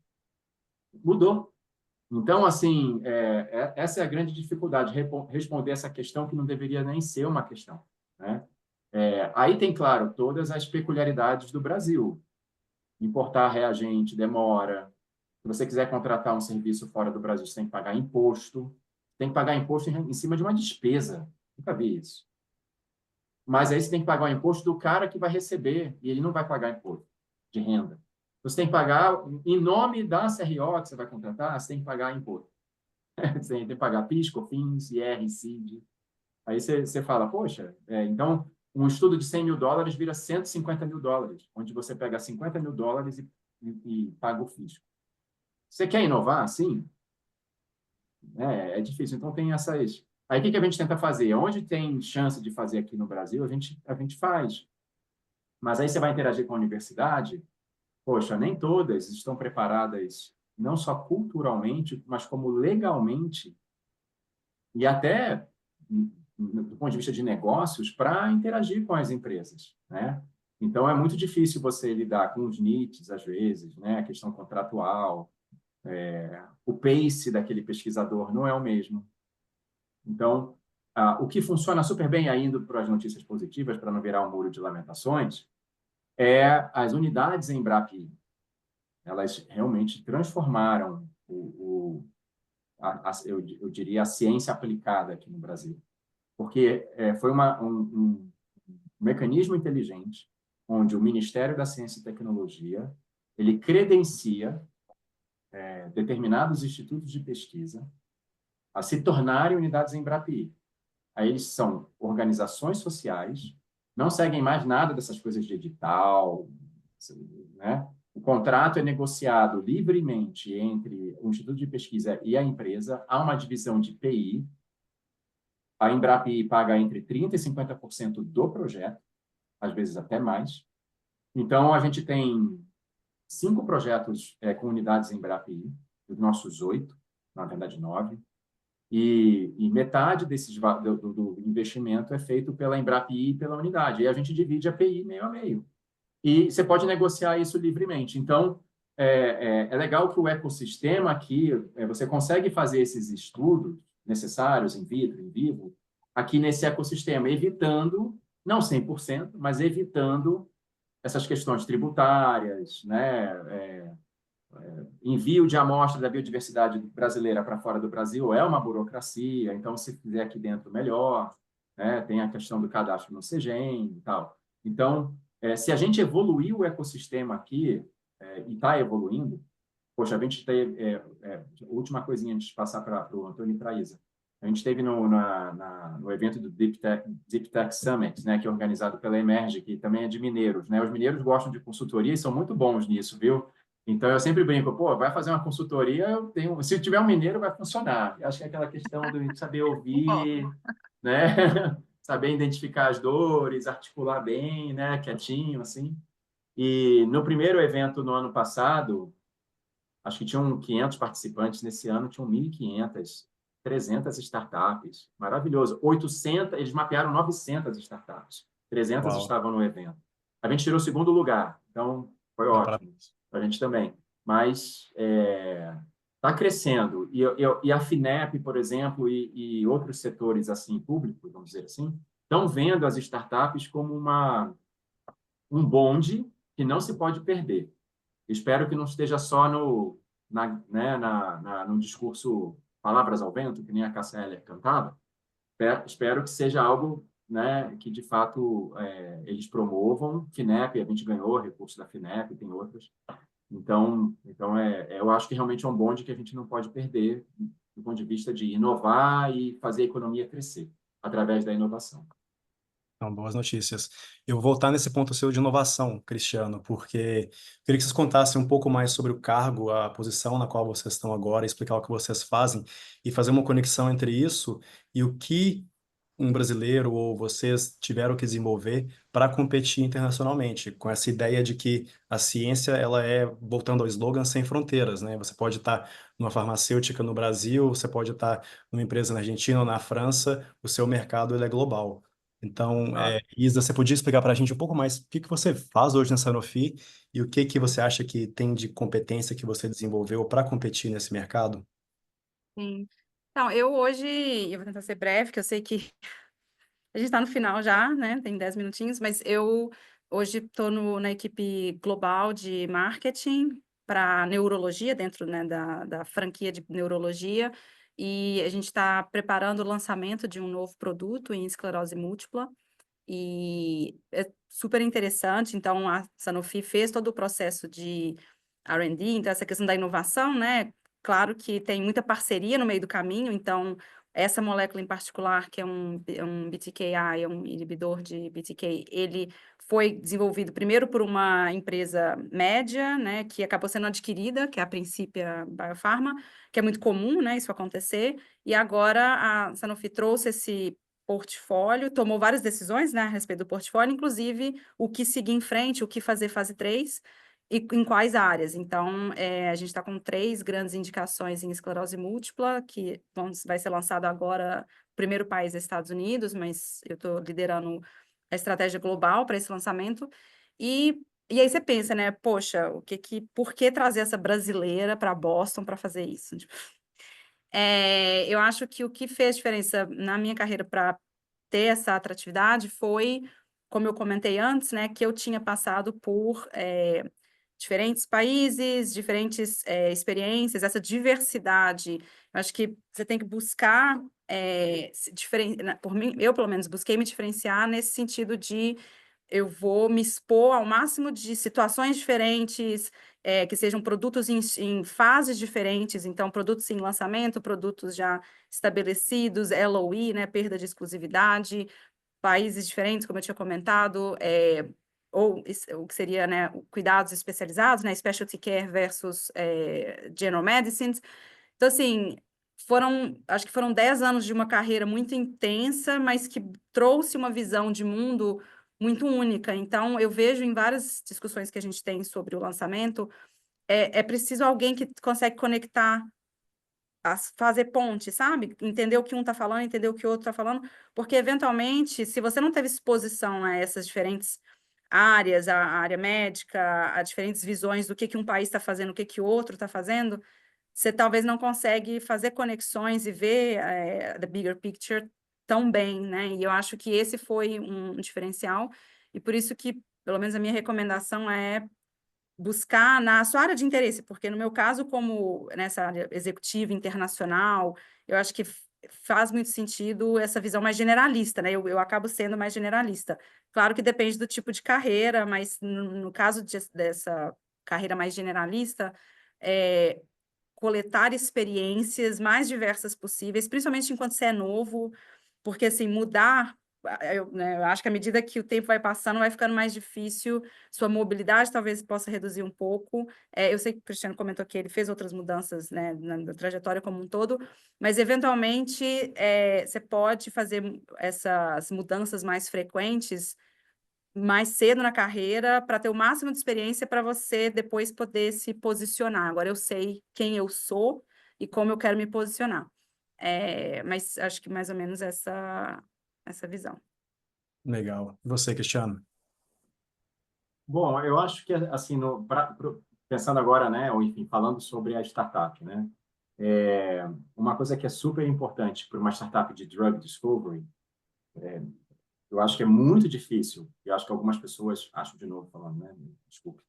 Mudou. Então, assim, essa é a grande dificuldade, responder essa questão que não deveria nem ser uma questão, né? Aí tem, claro, todas as peculiaridades do Brasil. Importar reagente demora. Se você quiser contratar um serviço fora do Brasil, você tem que pagar imposto. Tem que pagar imposto em cima de uma despesa. Nunca vi isso. Mas aí você tem que pagar o imposto do cara que vai receber, e ele não vai pagar imposto de renda. Você tem que pagar, em nome da CRO que você vai contratar, você tem que pagar imposto. Você tem que pagar PIS, COFINS, IR, CID. Aí você fala, poxa, então um estudo de $100 mil vira $150 mil, onde você pega $50 mil e paga o fisco. Você quer inovar assim? É difícil. Então tem essas... Aí o que a gente tenta fazer? Onde tem chance de fazer aqui no Brasil, a gente faz. Mas aí você vai interagir com a universidade, poxa, nem todas estão preparadas, não só culturalmente, mas como legalmente e até do ponto de vista de negócios para interagir com as empresas, né? Então é muito difícil você lidar com os NITs às vezes, né? A questão contratual, o pace daquele pesquisador não é o mesmo. Então, o que funciona super bem, indo para as notícias positivas, para não virar um muro de lamentações, as unidades em Embrapi. Elas realmente transformaram eu diria, a ciência aplicada aqui no Brasil. Porque foi um mecanismo inteligente onde o Ministério da Ciência e Tecnologia ele credencia determinados institutos de pesquisa a se tornarem unidades Embrapi. Aí eles são organizações sociais, não seguem mais nada dessas coisas de edital, né? O contrato é negociado livremente entre o Instituto de Pesquisa e a empresa, há uma divisão de PI, a Embrapi paga entre 30% e 50% do projeto, às vezes até mais. Então, a gente tem 5 projetos com unidades Embrapi, dos nossos 8, na verdade 9, e metade do investimento é feito pela Embrapi e pela unidade. E a gente divide a PI meio a meio. E você pode negociar isso livremente. Então, é legal que o ecossistema aqui, você consegue fazer esses estudos necessários, in vitro, in vivo, aqui nesse ecossistema, evitando, não 100%, mas evitando essas questões tributárias, né? Envio de amostra da biodiversidade brasileira para fora do Brasil é uma burocracia, então, se fizer aqui dentro, melhor, né? Tem a questão do cadastro no CEGEM e tal. Então, se a gente evoluir o ecossistema aqui, e está evoluindo, poxa, a gente teve, última coisinha antes de passar para o Antônio e para a Isa. A gente esteve no evento do Deep Tech Summit, né, que é organizado pela Emerge, que também é de mineiros, né? Os mineiros gostam de consultoria e são muito bons nisso, viu? Então, eu sempre brinco, pô, vai fazer uma consultoria, se tiver um mineiro, vai funcionar. Eu acho que é aquela questão de saber ouvir, né? Saber identificar as dores, articular bem, né? Quietinho, assim. E no primeiro evento, no ano passado, acho que tinham 500 participantes, nesse ano tinham 1.500, 300 startups. Maravilhoso. 800, eles mapearam 900 startups. 300 Uau, estavam no evento. A gente tirou o segundo lugar, então foi então, ótimo parabéns. para a gente também. Mas está crescendo. E a FINEP, por exemplo, e outros setores assim públicos, vamos dizer assim, estão vendo as startups como um bonde que não se pode perder. Espero que não esteja só no discurso palavras ao vento, que nem a Cássia Eller cantava. Espero que seja algo, né, que, de fato, eles promovam. FINEP, a gente ganhou recurso da FINEP, tem outros. Então eu acho que realmente é um bonde que a gente não pode perder do ponto de vista de inovar e fazer a economia crescer através da inovação. Então, boas notícias. Eu vou voltar nesse ponto seu de inovação, Cristiano, porque eu queria que vocês contassem um pouco mais sobre o cargo, a posição na qual vocês estão agora, explicar o que vocês fazem e fazer uma conexão entre isso e o que um brasileiro ou vocês tiveram que desenvolver para competir internacionalmente, com essa ideia de que a ciência, ela é, voltando ao slogan, sem fronteiras, né? Você pode estar numa farmacêutica no Brasil, você pode estar numa empresa na Argentina ou na França, o seu mercado ele é global. Então, Claro. Isa, você podia explicar para a gente um pouco mais o que você faz hoje na Sanofi e o que você acha que tem de competência que você desenvolveu para competir nesse mercado? Sim. Então, eu hoje, eu vou tentar ser breve, que eu sei que a gente está no final já, né? Tem 10 minutinhos, mas eu hoje estou na equipe global de marketing para neurologia, dentro, né, da franquia de neurologia, e a gente está preparando o lançamento de um novo produto em esclerose múltipla, e é super interessante. Então, a Sanofi fez todo o processo de R&D, então essa questão da inovação, né? Claro que tem muita parceria no meio do caminho, então essa molécula em particular, que é um BTKI, é um inibidor de BTK, ele foi desenvolvido primeiro por uma empresa média, né, que acabou sendo adquirida, que é a princípio a Biopharma, que é muito comum, né, isso acontecer, e agora a Sanofi trouxe esse portfólio, tomou várias decisões, né, a respeito do portfólio, inclusive o que seguir em frente, o que fazer fase 3, e em quais áreas. Então, a gente está com 3 grandes indicações em esclerose múltipla, que vai ser lançado agora, o primeiro país é Estados Unidos, mas eu estou liderando a estratégia global para esse lançamento. E aí você pensa, né, poxa, por que trazer essa brasileira para Boston para fazer isso? Tipo, eu acho que o que fez diferença na minha carreira para ter essa atratividade foi, como eu comentei antes, né, que eu tinha passado por diferentes países, diferentes experiências, essa diversidade. Eu acho que você tem que buscar por mim, eu pelo menos busquei me diferenciar nesse sentido de eu vou me expor ao máximo de situações diferentes, que sejam produtos em fases diferentes, então produtos em lançamento, produtos já estabelecidos, LOE, né, perda de exclusividade, países diferentes, como eu tinha comentado, ou o que seria, né, cuidados especializados, né, specialty care versus general medicines. Então, assim, acho que foram 10 anos de uma carreira muito intensa, mas que trouxe uma visão de mundo muito única. Então, eu vejo em várias discussões que a gente tem sobre o lançamento, é preciso alguém que consegue conectar, fazer ponte, sabe? Entender o que um está falando, entender o que o outro está falando, porque, eventualmente, se você não teve exposição a essas diferentes áreas, a área médica, a diferentes visões do que um país está fazendo, o que o outro está fazendo, você talvez não consegue fazer conexões e ver the bigger picture tão bem, né? E eu acho que esse foi um diferencial, e por isso que, pelo menos a minha recomendação é buscar na sua área de interesse, porque no meu caso, como nessa área executiva internacional, eu acho que faz muito sentido essa visão mais generalista, né? Eu acabo sendo mais generalista. Claro que depende do tipo de carreira, mas no caso dessa carreira mais generalista, coletar experiências mais diversas possíveis, principalmente enquanto você é novo, porque assim, mudar, eu acho que à medida que o tempo vai passando, vai ficando mais difícil, sua mobilidade talvez possa reduzir um pouco. Eu sei que o Cristiano comentou que ele fez outras mudanças, né, na trajetória como um todo, mas eventualmente você pode fazer essas mudanças mais frequentes mais cedo na carreira para ter o máximo de experiência para você depois poder se posicionar. Agora eu sei quem eu sou e como eu quero me posicionar. Mas acho que mais ou menos essa visão. Legal. E você, Cristiano? Bom, eu acho que, assim, pensando agora, né, ou enfim, falando sobre a startup, né, uma coisa que é super importante para uma startup de drug discovery, eu acho que é muito difícil, eu acho que algumas pessoas, acho de novo falando, né, desculpe,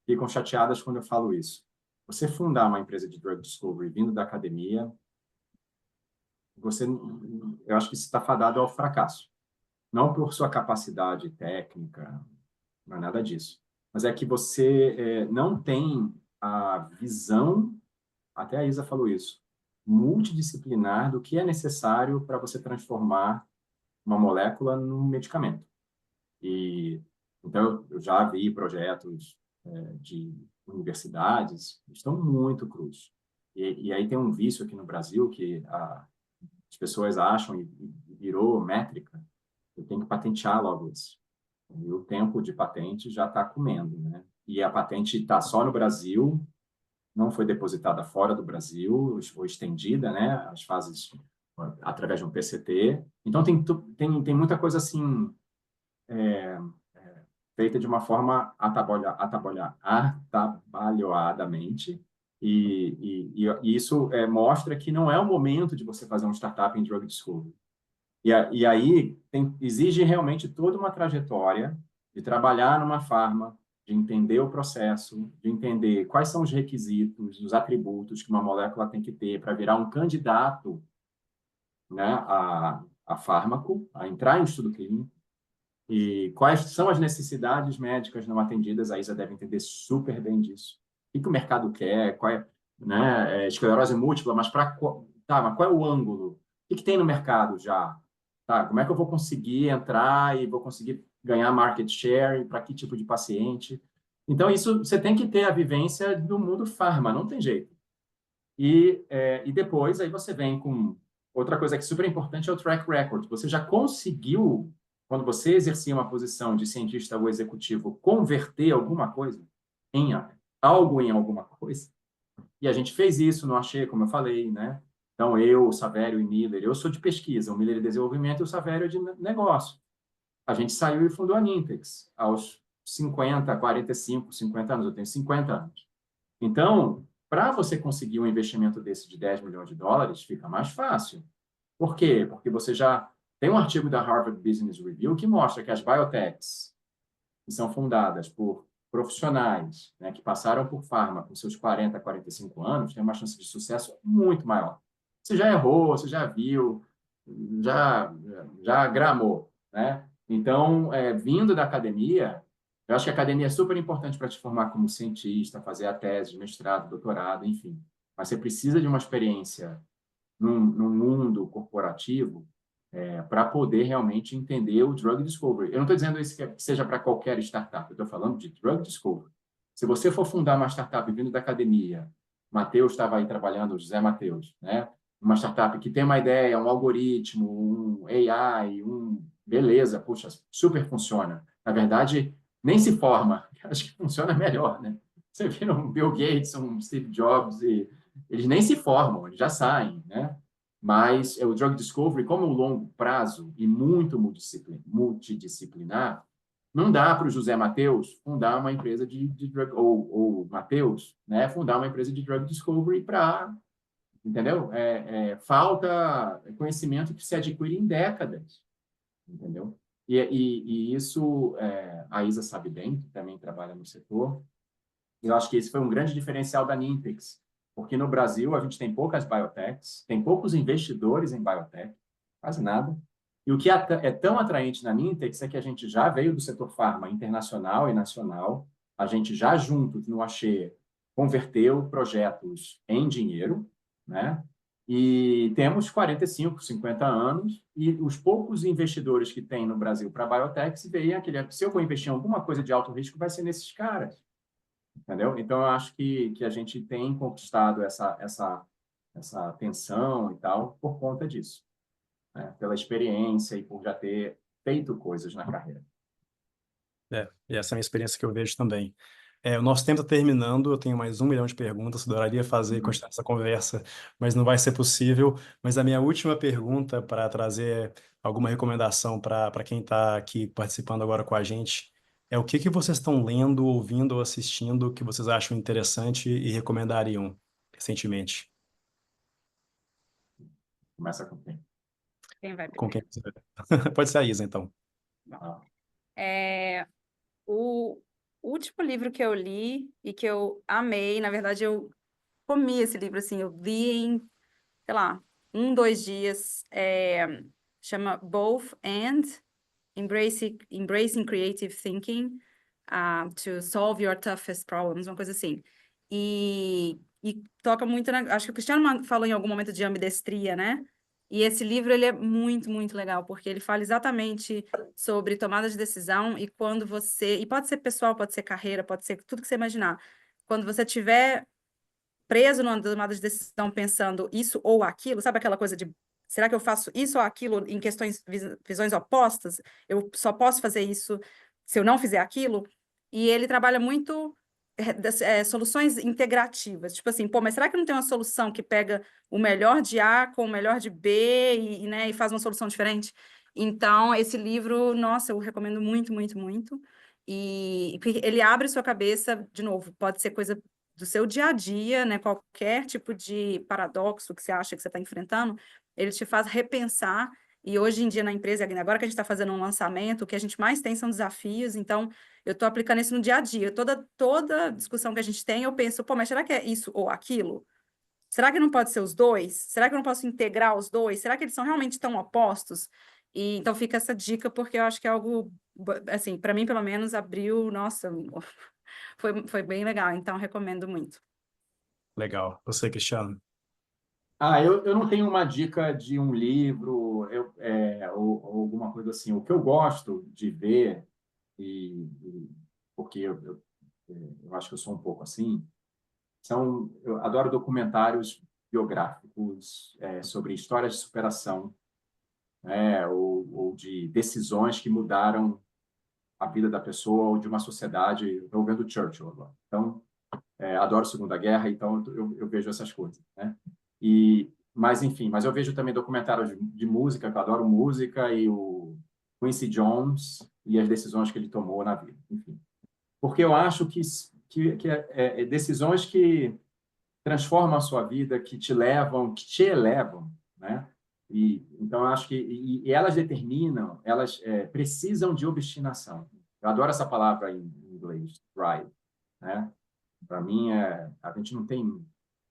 ficam chateadas quando eu falo isso. Você fundar uma empresa de drug discovery vindo da academia, eu acho que isso está fadado ao fracasso. Não por sua capacidade técnica, não é nada disso. Mas é que você não tem a visão, até a Isa falou isso, multidisciplinar do que é necessário para você transformar uma molécula num medicamento. Então, eu já vi projetos de universidades que estão muito crus. E aí tem um vício aqui no Brasil que as pessoas acham e virou métrica, eu tenho que patentear logo isso. E o tempo de patente já está comendo, né? E a patente está só no Brasil, não foi depositada fora do Brasil, ou estendida, né? As fases através de um PCT. Então, tem muita coisa assim feita de uma forma atabalhoadamente, e isso mostra que não é o momento de você fazer um startup em drug discovery. E aí exige realmente toda uma trajetória de trabalhar numa farma, de entender o processo, de entender quais são os requisitos, os atributos que uma molécula tem que ter para virar um candidato, né, a fármaco, a entrar em estudo clínico, e quais são as necessidades médicas não atendidas. A Isa deve entender super bem disso. O que o mercado quer, qual é, né, esclerose múltipla, mas mas qual é o ângulo? O que tem no mercado já? Tá, como é que eu vou conseguir entrar e vou conseguir ganhar market share para que tipo de paciente? Então, isso você tem que ter a vivência do mundo farma, não tem jeito. E depois, aí você vem com outra coisa que é super importante, é o track record. Você já conseguiu, quando você exercia uma posição de cientista ou executivo, converter alguma coisa em algo em alguma coisa? E a gente fez isso no Axê, como eu falei, né? Então, eu, o Savério e o Miller, eu sou de pesquisa, o Miller é de desenvolvimento e o Savério é de negócio. A gente saiu e fundou a Nintex aos 50, 45, 50 anos. Eu tenho 50 anos. Então, para você conseguir um investimento desse de 10 milhões de dólares, fica mais fácil. Por quê? Porque você já tem um artigo da Harvard Business Review que mostra que as biotechs, que são fundadas por profissionais, né, que passaram por farma com seus 40, 45 anos, têm uma chance de sucesso muito maior. Você já errou, você já viu, já gramou, né? Então, vindo da academia, eu acho que a academia é super importante para te formar como cientista, fazer a tese, mestrado, doutorado, enfim. Mas você precisa de uma experiência num mundo corporativo para poder realmente entender o drug discovery. Eu não estou dizendo isso que seja para qualquer startup, eu estou falando de drug discovery. Se você for fundar uma startup vindo da academia, Matheus estava aí trabalhando, José Matheus, né? Uma startup que tem uma ideia, um algoritmo, um AI, beleza, puxa, super funciona. Na verdade, nem se forma, acho que funciona melhor, né? Você vira um Bill Gates, um Steve Jobs, e eles nem se formam, eles já saem, né? Mas o drug discovery, como um longo prazo e muito multidisciplinar, não dá para o José Matheus fundar uma empresa de drug, ou Matheus, né, fundar uma empresa de drug discovery para entendeu? Falta conhecimento que se adquire em décadas, entendeu? E isso, a Isa sabe bem, que também trabalha no setor. Eu acho que esse foi um grande diferencial da Nintex, porque no Brasil a gente tem poucas biotechs, tem poucos investidores em biotech, quase nada. E o que é tão atraente na Nintex é que a gente já veio do setor farma internacional e nacional, a gente já junto no Axê converteu projetos em dinheiro, né? E temos 45, 50 anos, e os poucos investidores que tem no Brasil para biotech veem aquele, se eu vou investir em alguma coisa de alto risco, vai ser nesses caras, entendeu? Então, eu acho que a gente tem conquistado essa atenção e tal por conta disso, né? Pela experiência e por já ter feito coisas na carreira. E essa é a minha experiência que eu vejo também. O nosso tempo está terminando, eu tenho mais 1 milhão de perguntas, adoraria fazer e continuar essa conversa, mas não vai ser possível. Mas a minha última pergunta para trazer alguma recomendação para quem está aqui participando agora com a gente é o que vocês estão lendo, ouvindo ou assistindo que vocês acham interessante e recomendariam recentemente? Começa com quem? Quem vai Com quem primeiro? Pode ser a Isa, então. Ah, O último livro que eu li e que eu amei, na verdade, eu comi esse livro, assim, eu li em, sei lá, 2 dias, chama Both and Embracing Creative Thinking to Solve Your Toughest Problems, uma coisa assim. E toca muito, acho que o Cristiano falou em algum momento de ambidestria, né? E esse livro, ele é muito, muito legal, porque ele fala exatamente sobre tomada de decisão e quando você... E pode ser pessoal, pode ser carreira, pode ser tudo que você imaginar. Quando você tiver preso numa tomada de decisão pensando isso ou aquilo, sabe aquela coisa de será que eu faço isso ou aquilo em visões opostas? Eu só posso fazer isso se eu não fizer aquilo? E ele trabalha muito soluções integrativas, tipo assim, pô, mas será que não tem uma solução que pega o melhor de A com o melhor de B né, e faz uma solução diferente? Então, esse livro, nossa, eu recomendo muito, muito, muito. E porque ele abre sua cabeça, de novo, pode ser coisa do seu dia a dia, né? Qualquer tipo de paradoxo que você acha que você está enfrentando, ele te faz repensar. E hoje em dia na empresa, agora que a gente está fazendo um lançamento, o que a gente mais tem são desafios. Então, eu estou aplicando isso no dia a dia. Toda discussão que a gente tem, eu penso, pô, mas será que é isso ou aquilo? Será que não pode ser os dois? Será que eu não posso integrar os dois? Será que eles são realmente tão opostos? E então fica essa dica, porque eu acho que é algo, assim, para mim, pelo menos, abriu, nossa, foi bem legal, então recomendo muito. Legal. Você, Cristiano? eu não tenho uma dica de um livro ou alguma coisa assim. O que eu gosto de ver, porque eu acho que eu sou um pouco assim, eu adoro documentários biográficos sobre histórias de superação, né, ou de decisões que mudaram a vida da pessoa ou de uma sociedade. Estou vendo Churchill agora. Então, adoro Segunda Guerra, então eu vejo essas coisas, né? Mas eu vejo também documentários de música, que eu adoro música, e o Quincy Jones e as decisões que ele tomou na vida, enfim. Porque eu acho que decisões que transformam a sua vida, que te elevam, né? Então, eu acho que elas determinam, elas precisam de obstinação. Eu adoro essa palavra em inglês, drive, né? Para mim, a gente não tem...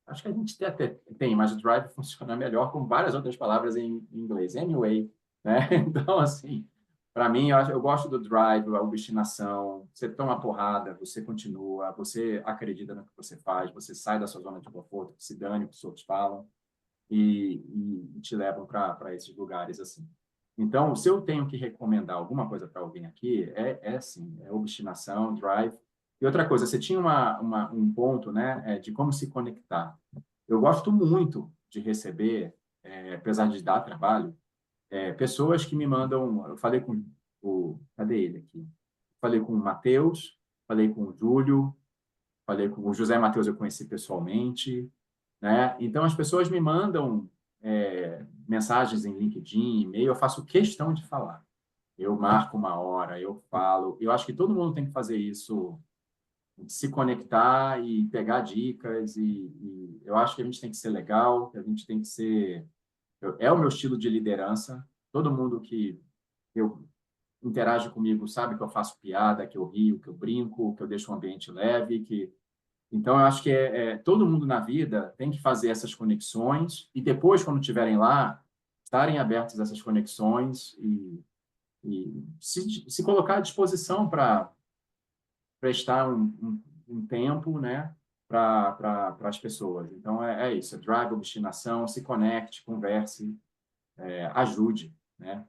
Acho que a gente até tem, mas o drive funciona melhor com várias outras palavras em inglês. Anyway, né? Então, assim, para mim, eu gosto do drive, a obstinação. Você toma porrada, você continua, você acredita no que você faz, você sai da sua zona de conforto, se dane o que os outros falam e te levam para esses lugares assim. Então, se eu tenho que recomendar alguma coisa para alguém aqui, assim, obstinação, drive. E outra coisa, você tinha um ponto, né, de como se conectar. Eu gosto muito de receber, apesar de dar trabalho, pessoas que me mandam... Eu falei com cadê ele aqui? Falei com o Matheus, falei com o Júlio, falei com o José Matheus, eu conheci pessoalmente, né? Então, as pessoas me mandam mensagens em LinkedIn, e-mail, eu faço questão de falar. Eu marco uma hora, eu falo. Eu acho que todo mundo tem que fazer isso se conectar e pegar dicas, e eu acho que a gente tem que ser legal, que a gente tem que ser... É o meu estilo de liderança. Todo mundo que eu interage comigo sabe que eu faço piada, que eu rio, que eu brinco, que eu deixo o ambiente leve, que... Então, eu acho que todo mundo na vida tem que fazer essas conexões e depois, quando estiverem lá, estarem abertos a essas conexões e se colocar à disposição para prestar um tempo, né, para as pessoas. Então, é isso, é drive, obstinação, se conecte, converse, ajude, né,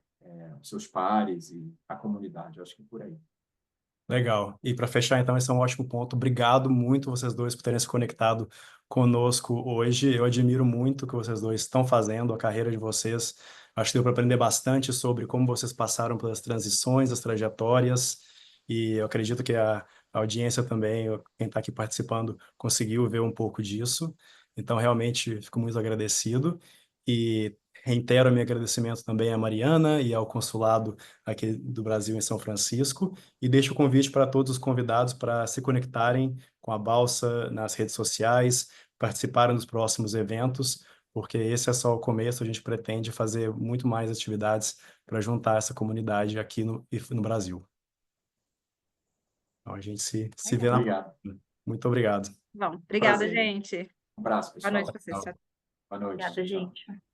os seus pares e a comunidade. Eu acho que é por aí. Legal. E para fechar, então, esse é um ótimo ponto. Obrigado muito vocês dois por terem se conectado conosco hoje. Eu admiro muito o que vocês dois estão fazendo, a carreira de vocês. Acho que deu para aprender bastante sobre como vocês passaram pelas transições, as trajetórias. E eu acredito que a audiência também, quem está aqui participando, conseguiu ver um pouco disso. Então, realmente, fico muito agradecido. E reitero meu agradecimento também à Mariana e ao consulado aqui do Brasil em São Francisco. E deixo o convite para todos os convidados para se conectarem com a Balsa nas redes sociais, participarem dos próximos eventos, porque esse é só o começo, a gente pretende fazer muito mais atividades para juntar essa comunidade aqui no Brasil. Então, a gente se vê na Obrigado. próxima. Muito obrigado. Bom, obrigada, Prazer. gente. Um abraço, Boa noite pessoal. para vocês. Tchau. Boa noite. Obrigada, Tchau. gente.